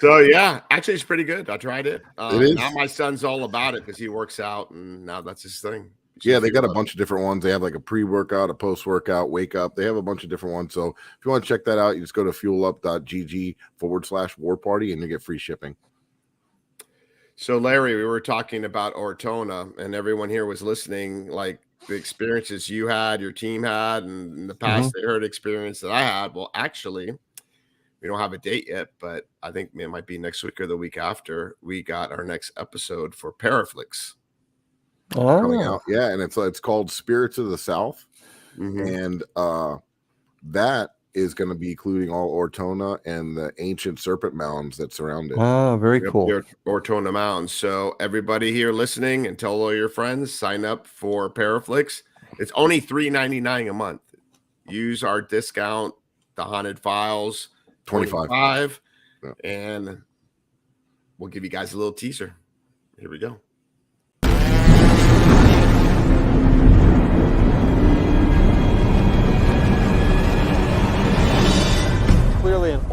[SPEAKER 2] So yeah, actually it's pretty good. I tried it.
[SPEAKER 1] It is.
[SPEAKER 2] Now my son's all about it because he works out and now that's his thing.
[SPEAKER 1] Yeah, they got a bunch of different ones. They have like a pre-workout, a post-workout, wake up. They have a bunch of different ones. So if you want to check that out, you just go to fuelup.gg/warparty and you get free shipping.
[SPEAKER 2] So Larry, we were talking about Ortona and everyone here was listening, like the experiences you had, your team had, and in the past they heard experience that I had. Well, actually, we don't have a date yet, but I think it might be next week or the week after. We got our next episode for Paraflix
[SPEAKER 1] coming out. Yeah, and it's called Spirits of the South. And that is going to be including all Ortona and the ancient serpent mounds that surround it.
[SPEAKER 3] Oh, very cool.
[SPEAKER 2] The Ortona Mounds. So everybody here listening, and tell all your friends, sign up for Paraflix. It's only $3.99 a month. Use our discount, the Haunted Files, 25,
[SPEAKER 1] Yeah.
[SPEAKER 2] and we'll give you guys a little teaser. Here we go.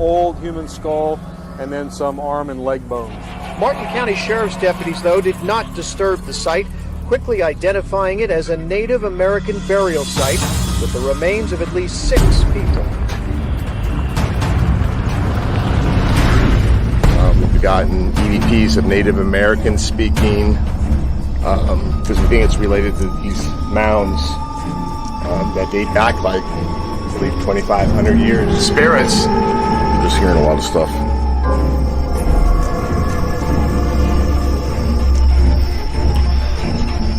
[SPEAKER 3] old human skull and then some arm and leg bones.
[SPEAKER 9] Martin County Sheriff's deputies, though, did not disturb the site, quickly identifying it as a Native American burial site with the remains of at least 6 people.
[SPEAKER 8] We've gotten EVPs of Native Americans speaking, because we think it's related to these mounds that date back like, I believe, 2,500 years. Spirits.
[SPEAKER 1] I'm just hearing a lot of stuff.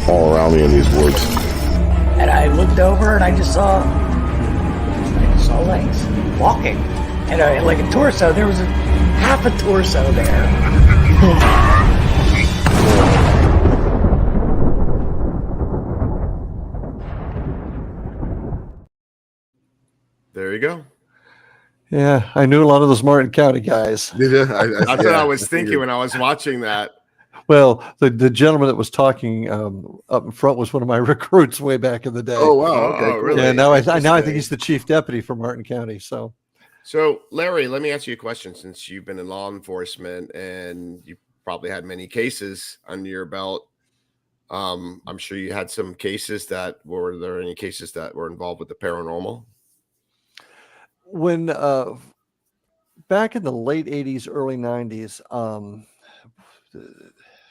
[SPEAKER 1] All around me in these woods.
[SPEAKER 10] And I looked over and I just saw legs walking. And like a torso, there was half a torso there.
[SPEAKER 2] There you go.
[SPEAKER 3] Yeah, I knew a lot of those Martin County guys.
[SPEAKER 2] That's what I was thinking when I was watching that.
[SPEAKER 3] Well, the gentleman that was talking up in front was one of my recruits way back in the day.
[SPEAKER 1] Oh wow! Okay, cool.
[SPEAKER 2] Really?
[SPEAKER 3] Yeah, now I think he's the chief deputy for Martin County. So
[SPEAKER 2] Larry, let me ask you a question. Since you've been in law enforcement and you probably had many cases under your belt, I'm sure you had some cases were there any cases that were involved with the paranormal?
[SPEAKER 3] when back in the late 80s, early 90s,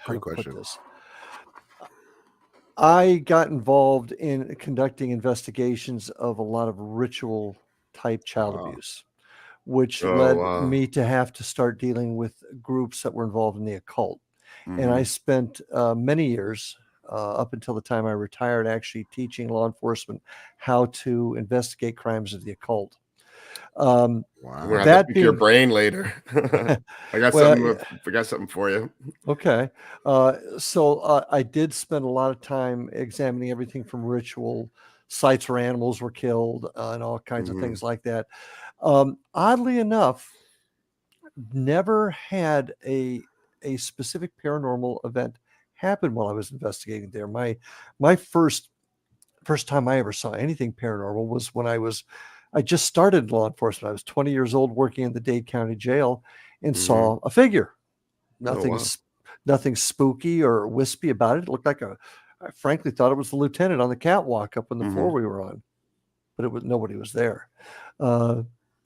[SPEAKER 1] Great question.
[SPEAKER 3] I got involved in conducting investigations of a lot of ritual type child abuse, which led me to have to start dealing with groups that were involved in the occult. And I spent many years up until the time I retired actually teaching law enforcement how to investigate crimes of the occult.
[SPEAKER 2] Wow. We're gonna have to pick your brain later. I got something for you.
[SPEAKER 3] Okay. So I did spend a lot of time examining everything from ritual sites where animals were killed and all kinds of things like that. Oddly enough, never had a specific paranormal event happen while I was investigating there. My first time I ever saw anything paranormal was when I just started law enforcement. I was 20 years old working in the Dade County Jail and saw a figure. Nothing spooky or wispy about it. It looked like I frankly thought it was the lieutenant on the catwalk up on the floor we were on, but nobody was there.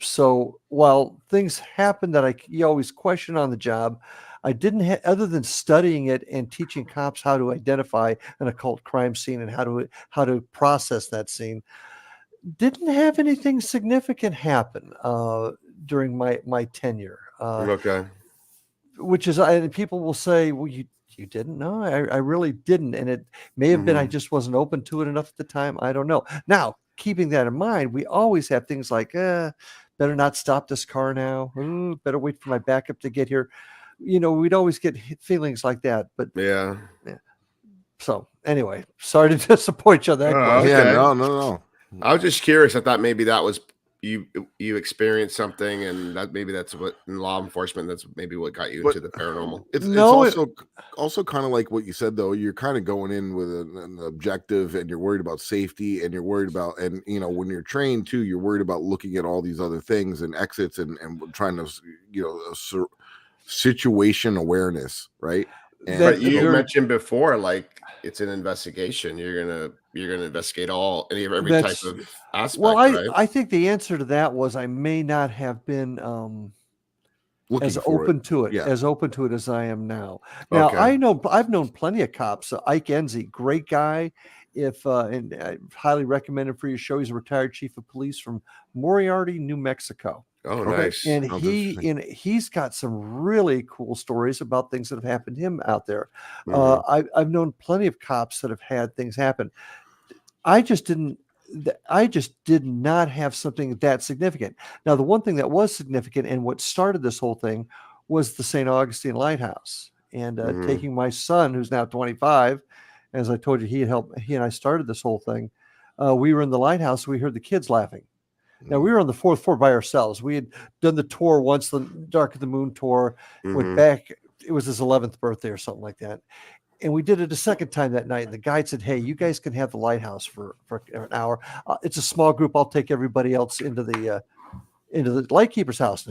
[SPEAKER 3] So while things happened that you always question on the job, I didn't other than studying it and teaching cops how to identify an occult crime scene and how to process that scene. Didn't have anything significant happen during my tenure.
[SPEAKER 2] Okay.
[SPEAKER 3] Which is, and people will say, well, you didn't know? I really didn't. And it may have been I just wasn't open to it enough at the time. I don't know. Now, keeping that in mind, we always have things like, better not stop this car now. Ooh, better wait for my backup to get here. We'd always get feelings like that. But yeah. So anyway, sorry to disappoint you on that question.
[SPEAKER 1] Yeah, no.
[SPEAKER 2] I was just curious. I thought maybe that was you experienced something, and that's what in law enforcement. That's maybe what got you into the paranormal.
[SPEAKER 1] It's also kind of like what you said though. You're kind of going in with an objective, and you're worried about safety, and you're worried about, and when you're trained too, you're worried about looking at all these other things and exits and trying to situation awareness, right?
[SPEAKER 2] But you mentioned before, like it's an investigation. You're gonna investigate every type of aspect.
[SPEAKER 3] Well,
[SPEAKER 2] right?
[SPEAKER 3] I think the answer to that was I may not have been as open to it as I am now. Now I've known plenty of cops. Ike Enzi, great guy. And I highly recommend him for your show. He's a retired chief of police from Moriarty, New Mexico.
[SPEAKER 2] Oh, nice.
[SPEAKER 3] And he's got some really cool stories about things that have happened to him out there. I've known plenty of cops that have had things happen. I just did not have something that significant. Now, the one thing that was significant and what started this whole thing was the St. Augustine Lighthouse. And taking my son, who's now 25, as I told you, he and I started this whole thing. We were in the lighthouse. We heard the kids laughing. Now, we were on the 4th floor by ourselves. We had done the tour once, the Dark of the Moon tour, went back. It was his 11th birthday or something like that. And we did it a second time that night. And the guide said, hey, you guys can have the lighthouse for an hour. It's a small group. I'll take everybody else into the lightkeeper's house.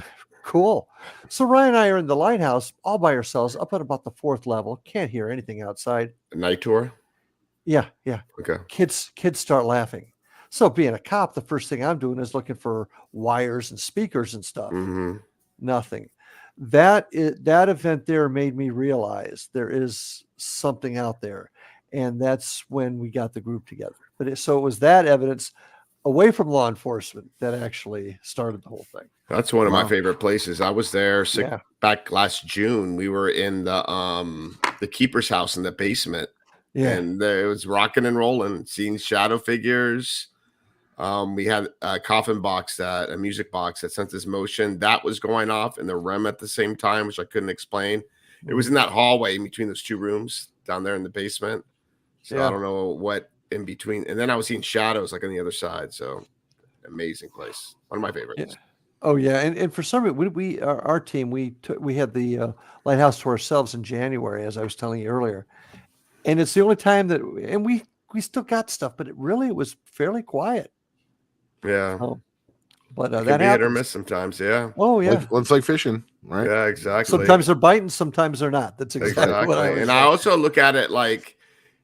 [SPEAKER 3] Cool. So Ryan and I are in the lighthouse all by ourselves up at about the 4th level. Can't hear anything outside.
[SPEAKER 2] A night tour.
[SPEAKER 3] Yeah.
[SPEAKER 2] Okay.
[SPEAKER 3] Kids start laughing. So being a cop, the first thing I'm doing is looking for wires and speakers and stuff.
[SPEAKER 2] Mm-hmm.
[SPEAKER 3] Nothing. That event there made me realize there is something out there, and that's when we got the group together. So it was that evidence away from law enforcement that actually started the whole thing.
[SPEAKER 2] That's one of my favorite places. I was there back last June. We were in the keeper's house in the basement.
[SPEAKER 3] Yeah.
[SPEAKER 2] And it was rocking and rolling, seeing shadow figures. We had a a music box that sent this motion that was going off in the REM at the same time, which I couldn't explain. It was in that hallway in between those 2 rooms down there in the basement. So I don't know what in between. And then I was seeing shadows like on the other side. So amazing place. One of my favorites.
[SPEAKER 3] Yeah. Oh yeah. And for some reason, our team, we had the lighthouse to ourselves in January, as I was telling you earlier. And it's the only time and we still got stuff, but it was fairly quiet.
[SPEAKER 2] Yeah.
[SPEAKER 3] But
[SPEAKER 2] that
[SPEAKER 3] happens.
[SPEAKER 2] Hit or miss sometimes. Yeah.
[SPEAKER 3] Oh yeah.
[SPEAKER 7] It's like fishing, right?
[SPEAKER 2] Yeah, exactly.
[SPEAKER 3] Sometimes they're biting, sometimes they're not. That's exactly what I always say.
[SPEAKER 2] I also look at it like,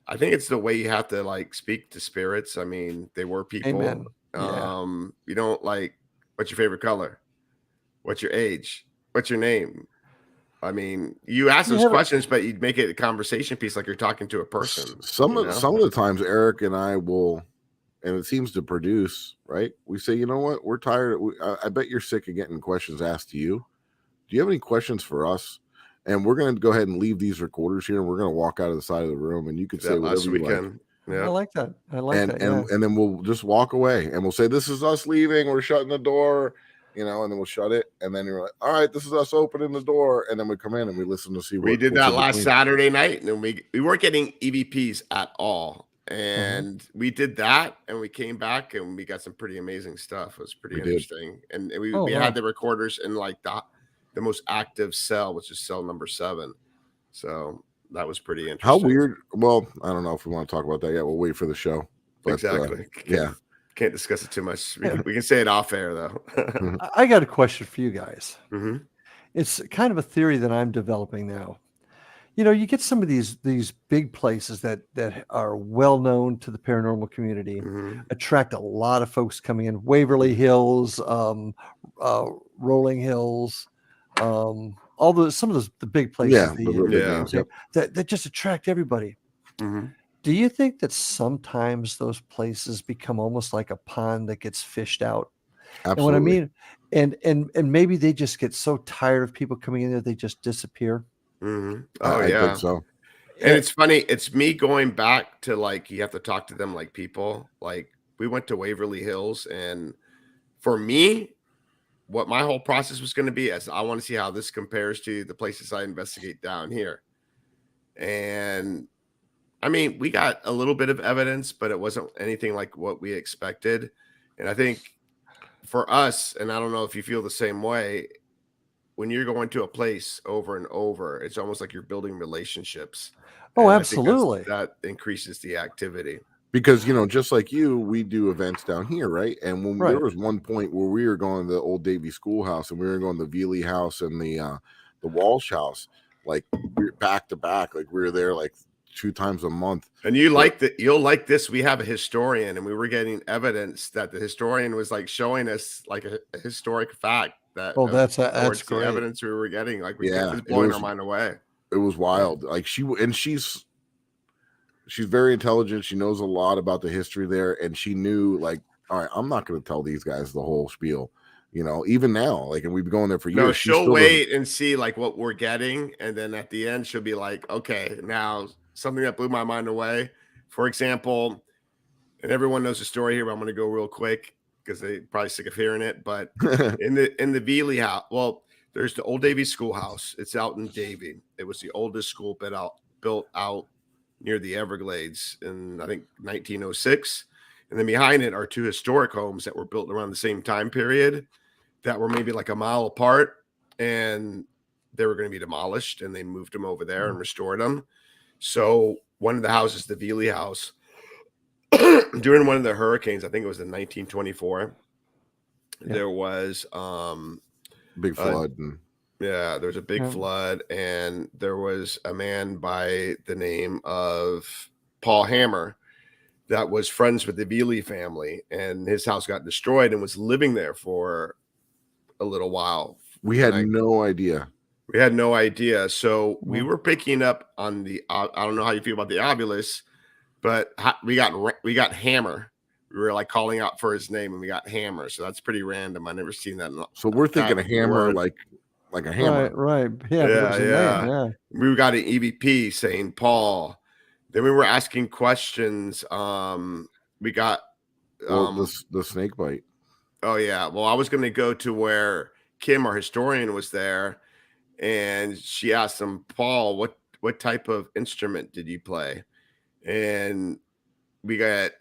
[SPEAKER 2] I think it's the way you have to like speak to spirits. I mean, they were people.
[SPEAKER 3] Amen.
[SPEAKER 2] You don't like, what's your favorite color? What's your age? What's your name? I mean, you ask those questions, but you make it a conversation piece, like you're talking to a person.
[SPEAKER 7] Some of the times, Eric and I will, and it seems to produce, right? We say, you know what, we're tired. I bet you're sick of getting questions asked to you. Do you have any questions for us? And we're going to go ahead and leave these recorders here, and we're going to walk out of the side of the room, and you can say whatever you like.
[SPEAKER 2] Yeah.
[SPEAKER 3] I like that.
[SPEAKER 7] And then we'll just walk away, and we'll say, this is us leaving. We're shutting the door. And then we'll shut it, and then you're like, all right, this is us opening the door, and then we come in and we listen to see what
[SPEAKER 2] we did that last Saturday night, and we weren't getting EVPs at all, and we did that, and we came back and we got some pretty amazing stuff. It was pretty interesting, and we had the recorders in like the most active cell, which is cell number 7, so that was pretty interesting.
[SPEAKER 7] How weird? Well, I don't know if we want to talk about that yet. We'll wait for the show. But,
[SPEAKER 2] exactly.
[SPEAKER 7] Yeah.
[SPEAKER 2] Can't discuss it too much. We can say it off air though.
[SPEAKER 3] I got a question for you guys.
[SPEAKER 2] Mm-hmm.
[SPEAKER 3] It's kind of a theory that I'm developing now. You get some of these big places that are well known to the paranormal community, attract a lot of folks coming in. Waverly Hills, Rolling Hills, some of the big places. That just attract everybody.
[SPEAKER 2] Mm-hmm.
[SPEAKER 3] Do you think that sometimes those places become almost like a pond that gets fished out?
[SPEAKER 7] Absolutely.
[SPEAKER 3] And what I mean, and maybe they just get so tired of people coming in there, they just disappear.
[SPEAKER 2] Mm-hmm.
[SPEAKER 7] I think so.
[SPEAKER 2] And it's funny. It's me going back to like, you have to talk to them like people. Like we went to Waverly Hills, and for me, what my whole process was going to be is I want to see how this compares to the places I investigate down here. And I mean, we got a little bit of evidence, but it wasn't anything like what we expected. And I think for us, and I don't know if you feel the same way, when you're going to a place over and over, it's almost like you're building relationships.
[SPEAKER 3] Oh,
[SPEAKER 2] and
[SPEAKER 3] absolutely.
[SPEAKER 2] That increases the activity.
[SPEAKER 7] Because, just like you, we do events down here, right? And when there was one point where we were going to the old Davy Schoolhouse, and we were going to the Veely House and the Walsh House, like we were back to back, like we were there like 2 times a month.
[SPEAKER 2] And you'll like this. We have a historian, and we were getting evidence that the historian was like showing us like a historic fact that
[SPEAKER 3] that's great
[SPEAKER 2] evidence we were getting. Like it was blowing our mind away.
[SPEAKER 7] It was wild. Like she's very intelligent. She knows a lot about the history there, and she knew like, all right, I'm not going to tell these guys the whole spiel. Even now, like, and we've been going there for years.
[SPEAKER 2] No, she'll wait and see like what we're getting, and then at the end she'll be like, okay, now something that blew my mind away. For example, and everyone knows the story here, but I'm going to go real quick because they probably sick of hearing it. But in the Veely house, well, there's the old Davy Schoolhouse. It's out in Davy. It was the oldest school built out near the Everglades in, I think, 1906. And then behind it are 2 historic homes that were built around the same time period that were maybe like a mile apart, and they were going to be demolished, and they moved them over there and restored them. So one of the houses, the Veely house, during one of the hurricanes, I think it was in 1924, there was
[SPEAKER 8] Big flood. And
[SPEAKER 2] Yeah, there was a big
[SPEAKER 3] Yeah.
[SPEAKER 2] flood, and there was a man by the name of Paul Hammer that was friends with the Veely family, and his house got destroyed and was living there for a little while.
[SPEAKER 8] we had no idea.
[SPEAKER 2] We had no idea. So we were picking up on the, I don't know how you feel about the Ovilus, but we got Hammer. We were like calling out for his name, and we got Hammer. So that's pretty random. I never seen that.
[SPEAKER 8] So we're thinking a hammer, like a hammer.
[SPEAKER 3] Right. Yeah. But it was a name. Yeah.
[SPEAKER 2] We got an EVP saying Paul. Then we were asking questions. We got
[SPEAKER 8] the snake bite.
[SPEAKER 2] Oh yeah. Well, I was going to go to where Kim, our historian, was there, and she asked him, Paul, what type of instrument did you play? And we got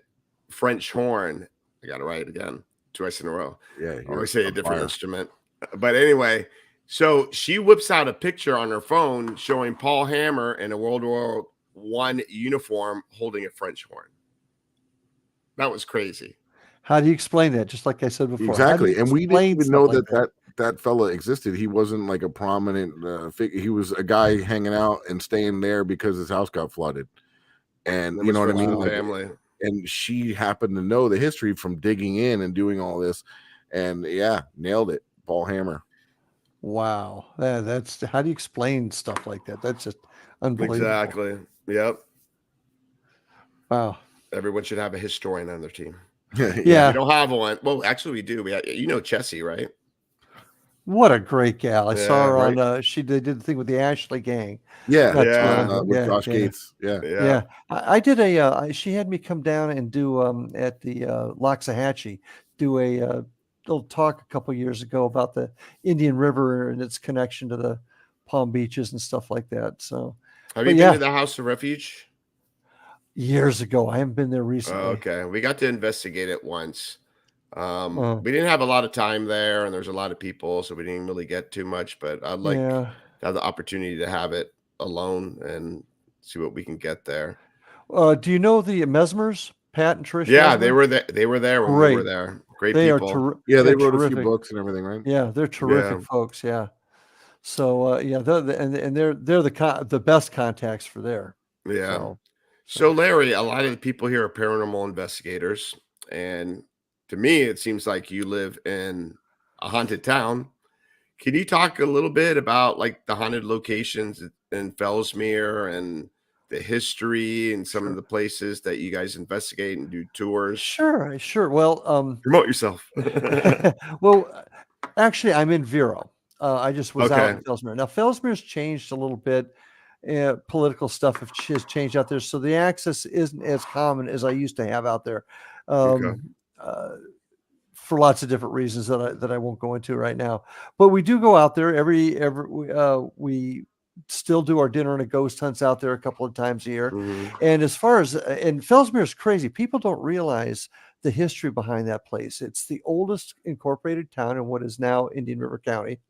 [SPEAKER 2] French horn. I got it right again, twice in a row.
[SPEAKER 8] Yeah.
[SPEAKER 2] I always say a different instrument. But anyway, so she whips out a picture on her phone showing Paul Hammer in a World War I uniform holding a French horn. That was crazy.
[SPEAKER 3] How do you explain that? Just like I said before.
[SPEAKER 8] Exactly. And we didn't even know
[SPEAKER 3] like
[SPEAKER 8] that fella existed. He wasn't like a prominent figure. He was a guy hanging out and staying there because his house got flooded. And you know what I mean? Like,
[SPEAKER 2] family.
[SPEAKER 8] And she happened to know the history from digging in and doing all this. And yeah, nailed it. Paul Hammer.
[SPEAKER 3] Wow. That's how do you explain stuff like that? That's just unbelievable.
[SPEAKER 2] Exactly. Yep.
[SPEAKER 3] Wow.
[SPEAKER 2] Everyone should have a historian on their team.
[SPEAKER 3] Yeah.
[SPEAKER 2] We don't have one. Well, actually, we do. Chessie, right?
[SPEAKER 3] What a great gal. I saw her
[SPEAKER 2] right?
[SPEAKER 3] on they did the thing with the Ashley gang.
[SPEAKER 8] Yeah. With Josh Gates.
[SPEAKER 3] Yeah. I did she had me come down and do at the Loxahatchee, do a little talk a couple years ago about the Indian River and its connection to the Palm Beaches and stuff like that. So
[SPEAKER 2] have you been to the House of Refuge?
[SPEAKER 3] Years ago. I haven't been there recently.
[SPEAKER 2] Okay. We got to investigate it once. We didn't have a lot of time there, and there's a lot of people, so we didn't really get too much, but I'd like to have the opportunity to have it alone and see what we can get there.
[SPEAKER 3] Do you know the Mesmers, Pat and Trish?
[SPEAKER 2] Yeah,
[SPEAKER 3] Mesmer?
[SPEAKER 2] they were there when we were there. Great people.
[SPEAKER 8] They wrote a few books and everything, right?
[SPEAKER 3] Yeah, they're terrific folks. Yeah. So they're the best contacts for there.
[SPEAKER 2] Yeah. So Larry, a lot of the people here are paranormal investigators, and to me, it seems like you live in a haunted town. Can you talk a little bit about like the haunted locations in Fellsmere and the history and some of the places that you guys investigate and do tours?
[SPEAKER 3] Sure. Well,
[SPEAKER 2] promote yourself.
[SPEAKER 3] Well, actually, I'm in Vero. I just was out in Fellsmere. Now, Fellsmere's changed a little bit. Political stuff has changed out there, so the access isn't as common as I used to have out there, for lots of different reasons that I won't go into right now. But we do go out there we still do our dinner and a ghost hunts out there a couple of times a year. And as far as and Fellsmere is crazy, people don't realize the history behind that place. It's the oldest incorporated town in what is now Indian River County.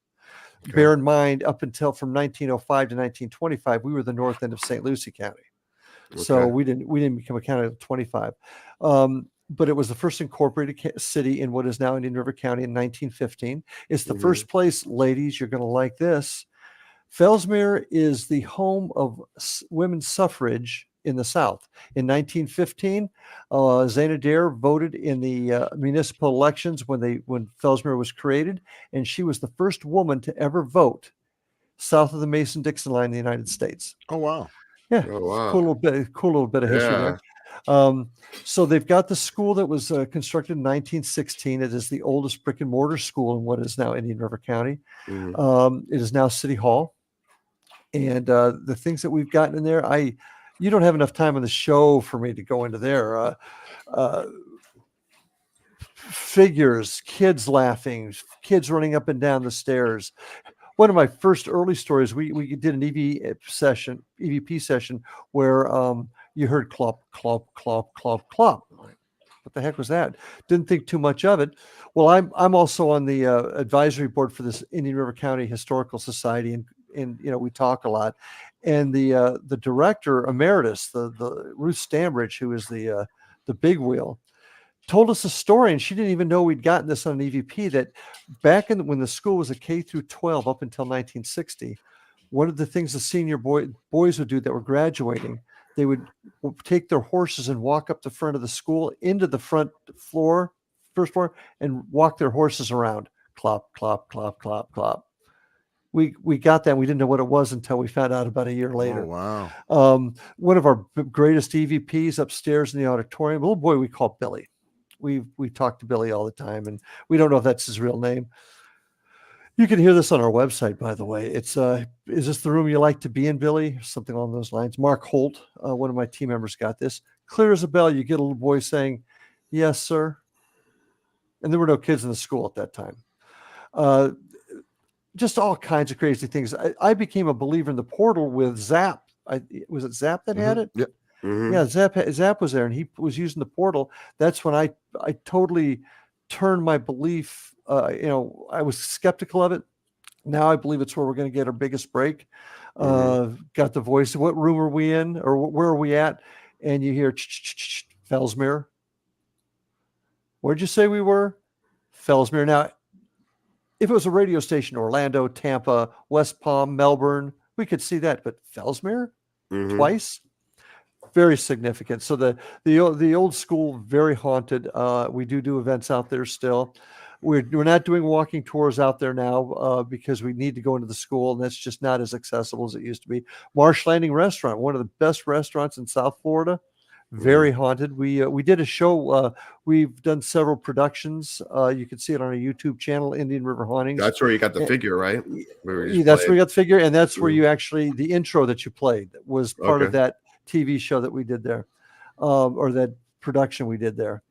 [SPEAKER 3] Bear in mind, up until from 1905 to 1925, we were the north end of St. Lucie County. So we didn't become a county until 25. But it was the first incorporated city in what is now Indian River County in 1915. It's the first place, ladies, you're going to like this. Fellsmere is the home of women's suffrage in the South. In 1915, Zaina Dare voted in the municipal elections when Fellsmere was created, and she was the first woman to ever vote south of the Mason-Dixon line in the United States.
[SPEAKER 8] Oh wow!
[SPEAKER 3] Yeah,
[SPEAKER 2] oh, wow.
[SPEAKER 3] cool little bit of history there. So they've got the school that was constructed in 1916. It is the oldest brick and mortar school in what is now Indian River County. It is now City Hall, and the things that we've gotten in there, you don't have enough time on the show for me to go into there. Figures, kids laughing, kids running up and down the stairs. One of my first early stories, we did an EVP session where you heard clop, clop, clop, clop, clop. What the heck was that? Didn't think too much of it. Well, I'm also on the advisory board for this Indian River County Historical Society, and we talk a lot. And the director emeritus, the Ruth Stambridge, who is the big wheel, told us a story, and she didn't even know we'd gotten this on an EVP, that back when the school was a K through 12 up until 1960, one of the things the senior boys would do that were graduating, they would take their horses and walk up the front of the school into the first floor, and walk their horses around. Clop, clop, clop, clop, clop. We got that. And we didn't know what it was until we found out about a year later.
[SPEAKER 8] Oh, wow.
[SPEAKER 3] One of our greatest EVPs upstairs in the auditorium, a little boy we call Billy. We talk to Billy all the time, and we don't know if that's his real name. You can hear this on our website, by the way. It's is this the room you like to be in, Billy? Something along those lines. Mark Holt, one of my team members, got this. Clear as a bell, you get a little boy saying, "Yes, sir." And there were no kids in the school at that time. Just all kinds of crazy things. I became a believer in the portal with Zap. Was it Zap that had it?
[SPEAKER 8] Yep.
[SPEAKER 2] Mhm.
[SPEAKER 3] Yeah, Zap was there, and he was using the portal. That's when I totally turned my belief. I was skeptical of it. Now I believe it's where we're going to get our biggest break. Got the voice. What room are we in, or where are we at? And you hear Fellsmere. Where'd you say we were? Fellsmere. Now, if it was a radio station, Orlando, Tampa, West Palm, Melbourne, we could see that. But Fellsmere twice, very significant. So the old school, very haunted. We do events out there still. We're not doing walking tours out there now because we need to go into the school, and that's just not as accessible as it used to be. Marsh Landing Restaurant, one of the best restaurants in South Florida. Very haunted. We did a show. We've done several productions. You can see it on our YouTube channel, Indian River Hauntings.
[SPEAKER 2] That's where you got the figure, right?
[SPEAKER 3] That's where you got the figure, and that's where you actually, the intro that you played was part of that TV show that we did there, or that production we did there.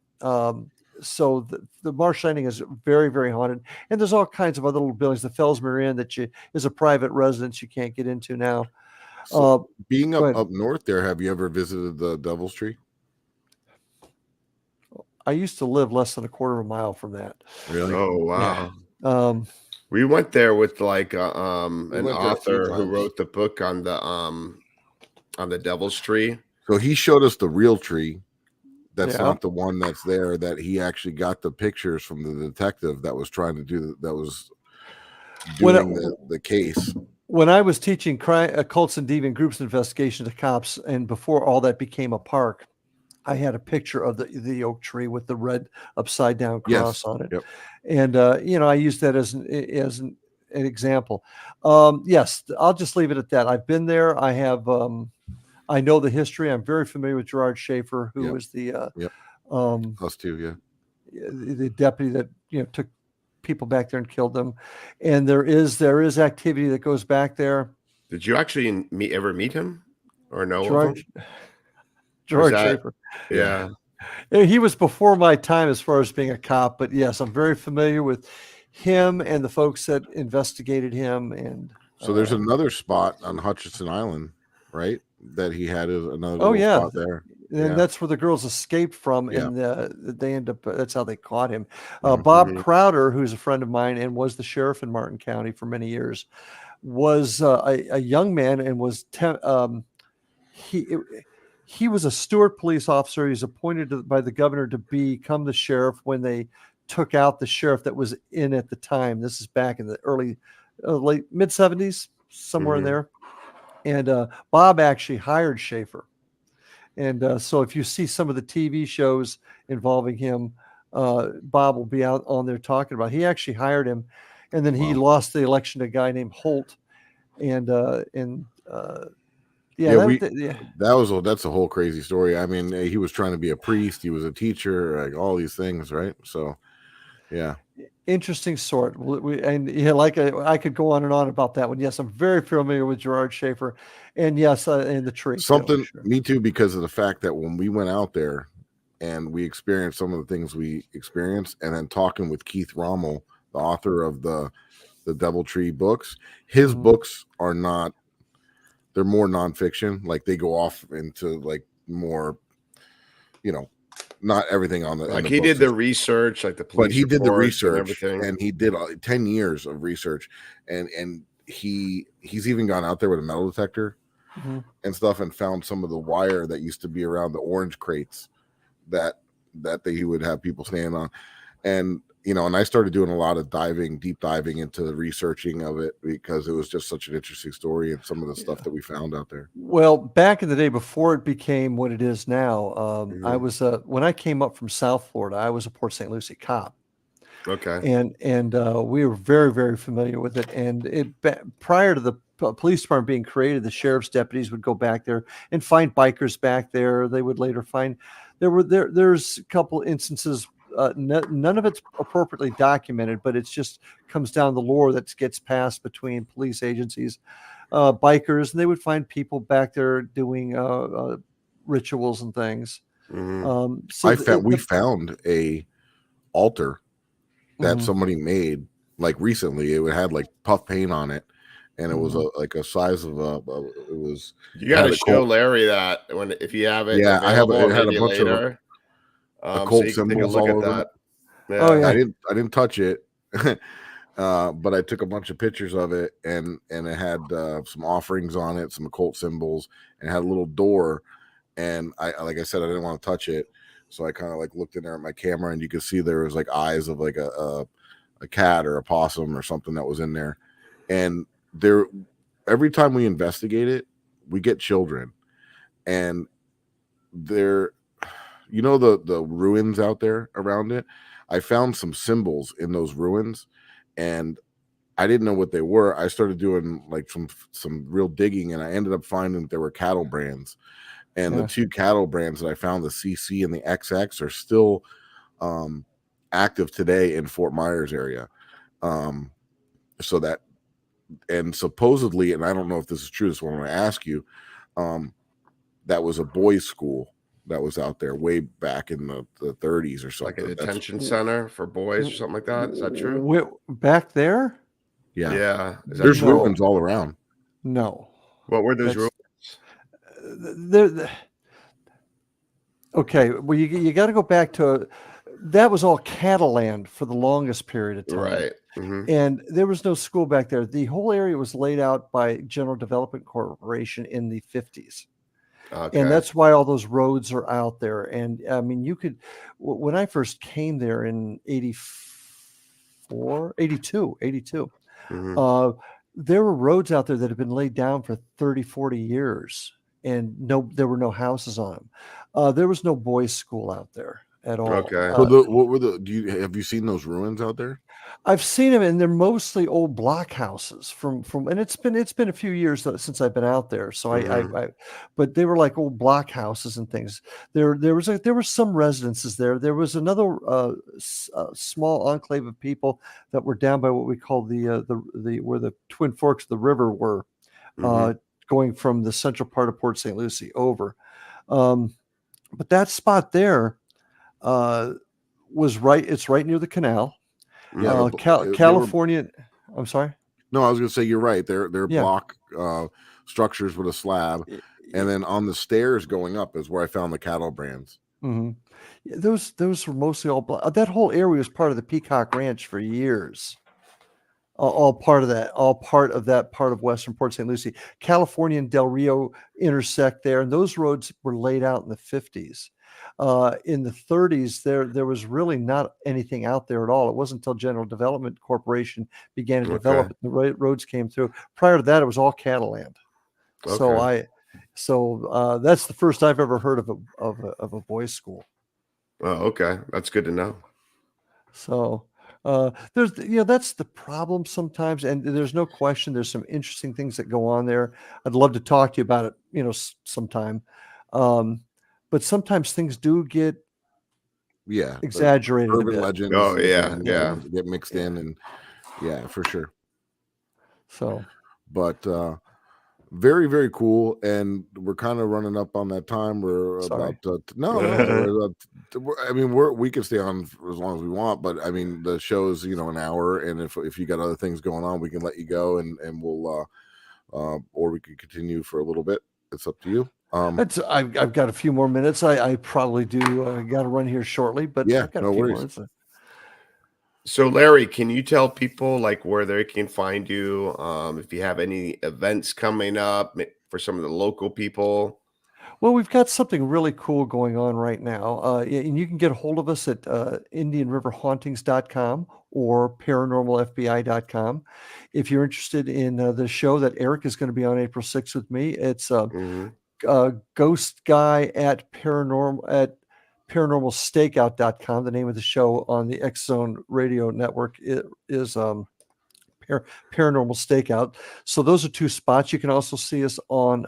[SPEAKER 3] So the Marsh Landing is very, very haunted, and there's all kinds of other little buildings. The Fellsmere Inn that is a private residence you can't get into now.
[SPEAKER 8] So being up north there, have you ever visited the Devil's Tree?
[SPEAKER 3] I used to live less than a quarter of a mile from that.
[SPEAKER 8] Really?
[SPEAKER 2] Oh, wow.
[SPEAKER 3] Yeah.
[SPEAKER 2] We went there with like an
[SPEAKER 8] went there a few
[SPEAKER 2] author who
[SPEAKER 8] times.
[SPEAKER 2] wrote the book on the Devil's Tree.
[SPEAKER 8] So he showed us the real tree. That's
[SPEAKER 3] Yeah.
[SPEAKER 8] not the one that's there. That he actually got the pictures from the detective that was trying to do that was doing the case.
[SPEAKER 3] When I was teaching cults and deviant groups investigation to cops, and before all that became a park, I had a picture of the oak tree with the red upside down cross on it.
[SPEAKER 8] Yep.
[SPEAKER 3] And I used that as an example. Yes, I'll just leave it at that. I've been there. I have. I know the history. I'm very familiar with Gerard Schaefer, who was the
[SPEAKER 8] Us too, yeah.
[SPEAKER 3] the deputy that took people back there and killed them. And there is activity that goes back there.
[SPEAKER 2] Did you actually ever meet him or know of him?
[SPEAKER 3] Gerard Schaefer.
[SPEAKER 2] Yeah.
[SPEAKER 3] He was before my time as far as being a cop, but yes, I'm very familiar with him and the folks that investigated him. And
[SPEAKER 8] so there's another spot on Hutchinson Island, right? That he had another spot there.
[SPEAKER 3] And that's where the girls escaped from, and they end up. That's how they caught him. Bob Crowder, who's a friend of mine and was the sheriff in Martin County for many years, was a young man and was he was a Stewart police officer. He's appointed by the governor to become the sheriff when they took out the sheriff that was in at the time. This is back in the late mid 70s, somewhere in there. And Bob actually hired Schaefer. And so if you see some of the TV shows involving him, Bob will be out on there talking about it. He actually hired him, and then he lost the election to a guy named Holt. That's
[SPEAKER 8] a whole crazy story. I mean, he was trying to be a priest. He was a teacher, like all these things, right? So, yeah.
[SPEAKER 3] Interesting sort. I could go on and on about that one. Yes, I'm very familiar with Gerard Schaefer, and yes, and the tree.
[SPEAKER 8] Something, me too, because of the fact that when we went out there and we experienced some of the things we experienced, and then talking with Keith Rommel, the author of the Devil Tree books, his books are not. They're more nonfiction. Like they go off into like more, not everything on the
[SPEAKER 2] like he did the research, like the police,
[SPEAKER 8] but he did the research
[SPEAKER 2] and everything,
[SPEAKER 8] and he did 10 years of research, and he's even gone out there with a metal detector and stuff and found some of the wire that used to be around the orange crates that
[SPEAKER 1] he would have people stand on. And and I started doing a lot of deep diving into the researching of it because it was just such an interesting story and some of the stuff that we found out there.
[SPEAKER 3] Well, back in the day before it became what it is now, I
[SPEAKER 2] Mhm.
[SPEAKER 3] was when I came up from South Florida, I was a Port St. Lucie cop,
[SPEAKER 2] Okay.
[SPEAKER 3] and we were very, very familiar with it. And prior to the police department being created, the sheriff's deputies would go back there and find bikers back there. They would later find there's a couple instances. None of it's appropriately documented, but it's just comes down the lore that gets passed between police agencies, bikers, and they would find people back there doing rituals and things.
[SPEAKER 2] Mhm.
[SPEAKER 1] We found a altar that
[SPEAKER 3] Mhm.
[SPEAKER 1] somebody made like recently. It had like puff paint on it, and it was like a size of it was.
[SPEAKER 2] You
[SPEAKER 1] It
[SPEAKER 2] got
[SPEAKER 1] had
[SPEAKER 2] to
[SPEAKER 1] a
[SPEAKER 2] show
[SPEAKER 1] Colt.
[SPEAKER 2] Larry that if you have it
[SPEAKER 1] Yeah,
[SPEAKER 2] available,
[SPEAKER 1] it had a
[SPEAKER 2] maybe
[SPEAKER 1] bunch of
[SPEAKER 2] later, so
[SPEAKER 1] occult
[SPEAKER 2] you can take a
[SPEAKER 1] symbols
[SPEAKER 2] look
[SPEAKER 1] all
[SPEAKER 2] at
[SPEAKER 1] over
[SPEAKER 2] that.
[SPEAKER 1] it.
[SPEAKER 3] Oh,
[SPEAKER 2] Yeah.
[SPEAKER 3] yeah.
[SPEAKER 1] I didn't touch it, but I took a bunch of pictures of it, and it had some offerings on it, some occult symbols, and it had a little door. And like I said, I didn't want to touch it, so I kind of like looked in there at my camera, and you could see there was like eyes of like a cat or a possum or something that was in there. And there, every time we investigate it, we get children, and there, the ruins out there around it. I found some symbols in those ruins, and I didn't know what they were. I started doing like some real digging, and I ended up finding that there were cattle brands. And the
[SPEAKER 3] Yeah.
[SPEAKER 1] two cattle brands that I found, the CC and the XX, are still active today in Fort Myers area. So that, and supposedly, and I don't know if this is true, so I'm going to ask you, that was a boys' school that was out there way back in the 30s or
[SPEAKER 2] Like a
[SPEAKER 1] something.
[SPEAKER 2] detention center for boys or something like that. Is that true?
[SPEAKER 3] Back there?
[SPEAKER 1] Yeah.
[SPEAKER 2] Yeah. Is that
[SPEAKER 1] There's
[SPEAKER 2] true?
[SPEAKER 1] ruins all around.
[SPEAKER 3] No.
[SPEAKER 2] What were those
[SPEAKER 3] That's
[SPEAKER 2] rules?
[SPEAKER 3] okay. Well, you got to go back to that was all cattle land for the longest period of time.
[SPEAKER 2] Right. Mhm.
[SPEAKER 3] And there was no school back there. The whole area was laid out by General Development Corporation in the 50s.
[SPEAKER 2] Okay.
[SPEAKER 3] And that's why all those roads are out there. And I mean, when I first came there in 82,
[SPEAKER 2] Mhm.
[SPEAKER 3] there were roads out there that had been laid down for 30, 40 years, and there were no houses on them. There was no boys' school out there at all.
[SPEAKER 2] Okay.
[SPEAKER 1] So what were have you seen those ruins out there?
[SPEAKER 3] I've seen them, and they're mostly old block houses and it's been a few years since I've been out there. So
[SPEAKER 2] Mhm.
[SPEAKER 3] but they were like old block houses and things. There were some residences there. There was another small enclave of people that were down by what we call the where the Twin Forks of the river were,
[SPEAKER 2] Mhm.
[SPEAKER 3] going from the central part of Port St. Lucie over. But that spot there uh, it's right near the canal.
[SPEAKER 1] Yeah,
[SPEAKER 2] Mhm.
[SPEAKER 1] they were.
[SPEAKER 3] California. I'm sorry.
[SPEAKER 1] No, I was going to say you're right. They're
[SPEAKER 3] Yeah.
[SPEAKER 1] block structures with a slab, and then on the stairs going up is where I found the cattle brands.
[SPEAKER 3] Mhm. Yeah, those were mostly all that whole area was part of the Peacock Ranch for years. All part of that part of Western Port St. Lucie. California and Del Rio intersect there, and those roads were laid out in the 50s. In the 30s, there was really not anything out there at all. It wasn't until General Development Corporation began to develop
[SPEAKER 2] Okay.
[SPEAKER 3] it, the roads came through. Prior to that, it was all cattle land.
[SPEAKER 2] Okay.
[SPEAKER 3] So that's the first I've ever heard of a boys' school.
[SPEAKER 2] Oh, okay. That's good to know.
[SPEAKER 3] So that's the problem sometimes, and there's no question there's some interesting things that go on there. I'd love to talk to you about it, sometime. But sometimes things do get
[SPEAKER 1] Yeah,
[SPEAKER 3] exaggerated a
[SPEAKER 1] urban
[SPEAKER 3] bit.
[SPEAKER 1] legends
[SPEAKER 2] Oh,
[SPEAKER 1] and
[SPEAKER 2] yeah.
[SPEAKER 1] and
[SPEAKER 2] Yeah.
[SPEAKER 1] things get mixed in, and yeah, for sure.
[SPEAKER 3] So
[SPEAKER 1] But very, very cool. And we're kind of running up on that time. We're
[SPEAKER 3] Sorry.
[SPEAKER 1] about no, I mean, we can stay on for as long as we want, but I mean, the show is an hour, and if you got other things going on, we can let you go, and we'll or we can continue for a little bit. It's up to you.
[SPEAKER 3] I've got a few more minutes. I probably do got to run here shortly, but
[SPEAKER 1] Yeah,
[SPEAKER 3] I've got
[SPEAKER 1] no
[SPEAKER 3] a few
[SPEAKER 1] worries.
[SPEAKER 3] more minutes.
[SPEAKER 2] So, Larry, can you tell people like where they can find you? If you have any events coming up for some of the local people?
[SPEAKER 3] Well, we've got something really cool going on right now. And you can get a hold of us at IndianRiverHauntings.com or ParanormalFBI.com. If you're interested in the show that Eric is going to be on April 6th with me, it's Ghost Guy at ParanormalStakeout.com. The name of the show on the X Zone Radio Network is Paranormal Stakeout. So those are two spots. You can also see us on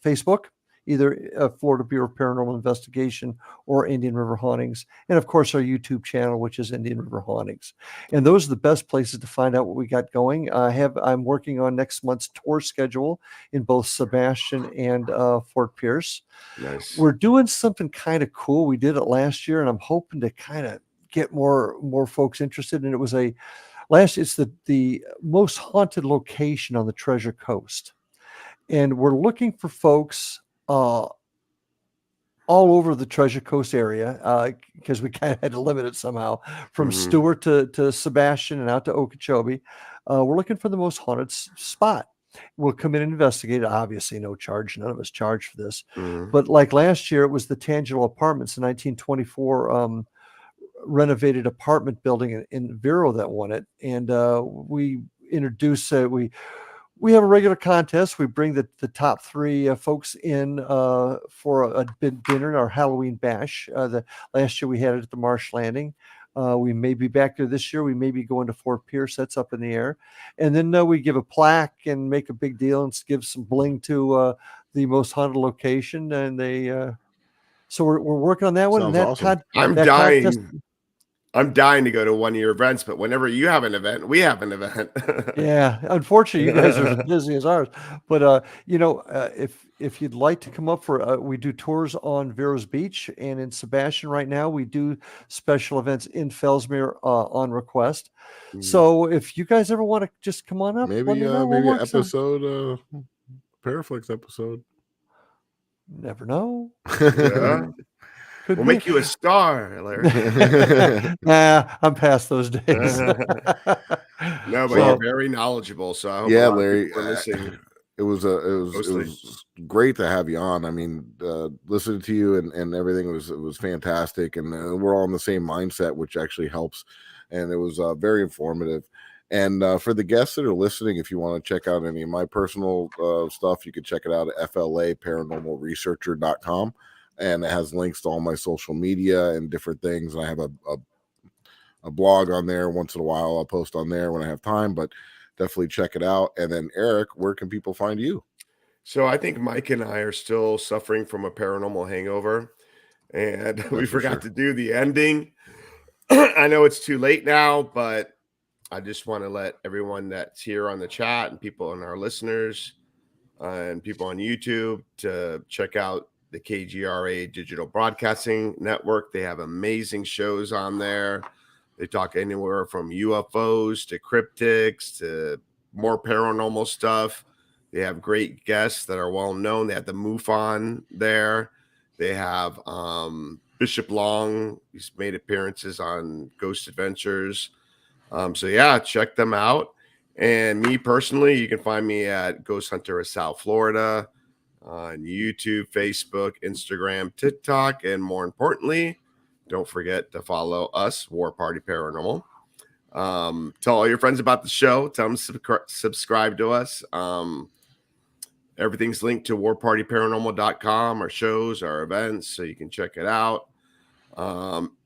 [SPEAKER 3] Facebook, either Florida Bureau of Paranormal Investigation or Indian River Hauntings, and of course our YouTube channel, which is Indian River Hauntings. And those are the best places to find out what we got going. I'm working on next month's tour schedule in both Sebastian and Fort Pierce.
[SPEAKER 2] Nice.
[SPEAKER 3] We're doing something kind of cool. We did it last year, and I'm hoping to kind of get more folks interested. And it was it's the most haunted location on the Treasure Coast, and we're looking for folks all over the Treasure Coast area, because we kind of had to limit it somehow from Stewart to Sebastian and out to Okeechobee. We're looking for the most haunted spot. We'll come in and investigate it. Obviously, no charge. None of us charge for this. But like last year, it was the Tangelo Apartments, in 1924 renovated apartment building in Vero that won it. And we introduce we have a regular contest. We bring the top three folks in for a big dinner, our Halloween bash. Last year we had it at the Marsh Landing. We may be back there this year. We may be going to Fort Pierce. That's up in the air. And then we give a plaque and make a big deal and give some bling to the most haunted location. And so we're working on that one.
[SPEAKER 8] Sounds
[SPEAKER 3] And
[SPEAKER 8] awesome.
[SPEAKER 2] I'm dying. I'm dying to go to one of your events, but whenever you have an event, we have an event.
[SPEAKER 3] Yeah, unfortunately, you guys are as busy as ours. But if you'd like to come up for, we do tours on Vero's Beach and in Sebastian right now. We do special events in Fellsmere on request. So if you guys ever want to just come on up,
[SPEAKER 8] Maybe
[SPEAKER 3] let me know.
[SPEAKER 8] maybe
[SPEAKER 3] We'll
[SPEAKER 8] an
[SPEAKER 3] work some-
[SPEAKER 8] episode, Paraflex episode.
[SPEAKER 3] Never know.
[SPEAKER 2] Yeah.
[SPEAKER 3] Could
[SPEAKER 2] We'll
[SPEAKER 3] be.
[SPEAKER 2] make you a star, Larry.
[SPEAKER 3] Nah, I'm past those days.
[SPEAKER 2] No, but
[SPEAKER 3] So-
[SPEAKER 2] you're very knowledgeable. So I hope a
[SPEAKER 8] Yeah,
[SPEAKER 2] lot of
[SPEAKER 8] Larry.
[SPEAKER 2] people are listening.
[SPEAKER 8] It was great to have you on. I mean, listening to you and everything was fantastic, and we're all in the same mindset, which actually helps. And it was very informative. And for the guests that are listening, if you want to check out any of my personal stuff, you can check it out at FLAParanormalResearcher.com. And it has links to all my social media and different things. And I have a blog on there. Once in a while, I'll post on there when I have time, but definitely check it out. And then, Eric, where can people find you?
[SPEAKER 2] So I think Mike and I are still suffering from a paranormal hangover, and we forgot to do the ending. I know it's too late now, but I just want to let everyone that's here on the chat and people and our listeners and people on YouTube to check out the KGRA Digital Broadcasting Network. They have amazing shows on there. They talk anywhere from UFOs to cryptids to more paranormal stuff. They have great guests that are well known. They have the MUFON there. They have Bishop Long. He's made appearances on Ghost Adventures. So yeah, check them out. And me personally, you can find me at Ghost Hunter of South Florida on YouTube, Facebook, Instagram, TikTok, and more importantly, don't forget to follow us, War Party Paranormal. Tell all your friends about the show. Tell them to subscribe to us. Everything's linked to warpartyparanormal.com, our shows, our events, so you can check it out.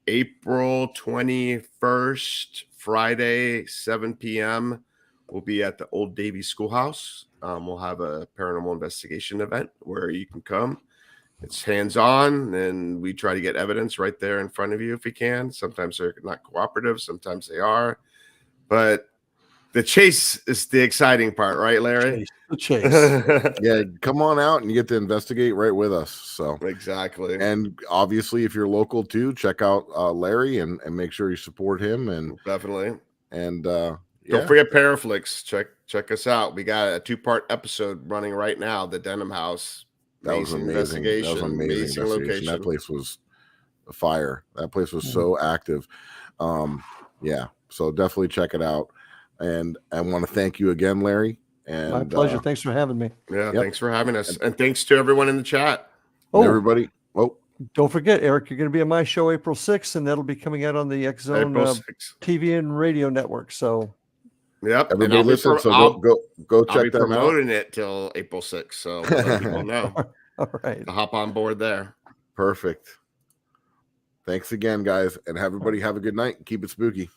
[SPEAKER 2] April 21st, Friday, 7 p.m., we'll be at the Old Davie Schoolhouse. We'll have a paranormal investigation event where you can come. It's hands-on, and we try to get evidence right there in front of you if we can. Sometimes they're not cooperative. Sometimes they are. But the chase is the exciting part, right, Larry?
[SPEAKER 3] The chase.
[SPEAKER 8] Yeah, come on out and you get to investigate right with us. So
[SPEAKER 2] exactly.
[SPEAKER 8] And obviously, if you're local too, check out Larry and make sure you support him. And
[SPEAKER 2] definitely.
[SPEAKER 8] And
[SPEAKER 2] don't forget Paraflix. Check us out. We got a 2-part episode running right now. The Denham House.
[SPEAKER 8] That was amazing. That was an amazing location. That place was a fire. That place was so active. Yeah. So definitely check it out. And I want to thank you again, Larry. And
[SPEAKER 3] my pleasure. Thanks for having me.
[SPEAKER 2] Yeah. Thanks for having us. And thanks to everyone in the chat.
[SPEAKER 3] Oh,
[SPEAKER 11] everybody. Oh,
[SPEAKER 3] don't forget, Eric, you're going to be on my show April 6th, and that'll be coming out on the X Zone
[SPEAKER 2] April 6th.
[SPEAKER 3] TV and radio network. So,
[SPEAKER 2] Yep.
[SPEAKER 11] everybody listen. So go
[SPEAKER 2] I'll be
[SPEAKER 11] check that out.
[SPEAKER 2] promoting it till April 6th. So we'll let people know
[SPEAKER 3] all right.
[SPEAKER 2] to hop on board there.
[SPEAKER 11] Perfect. Thanks again, guys, and everybody have a good night. Keep it spooky.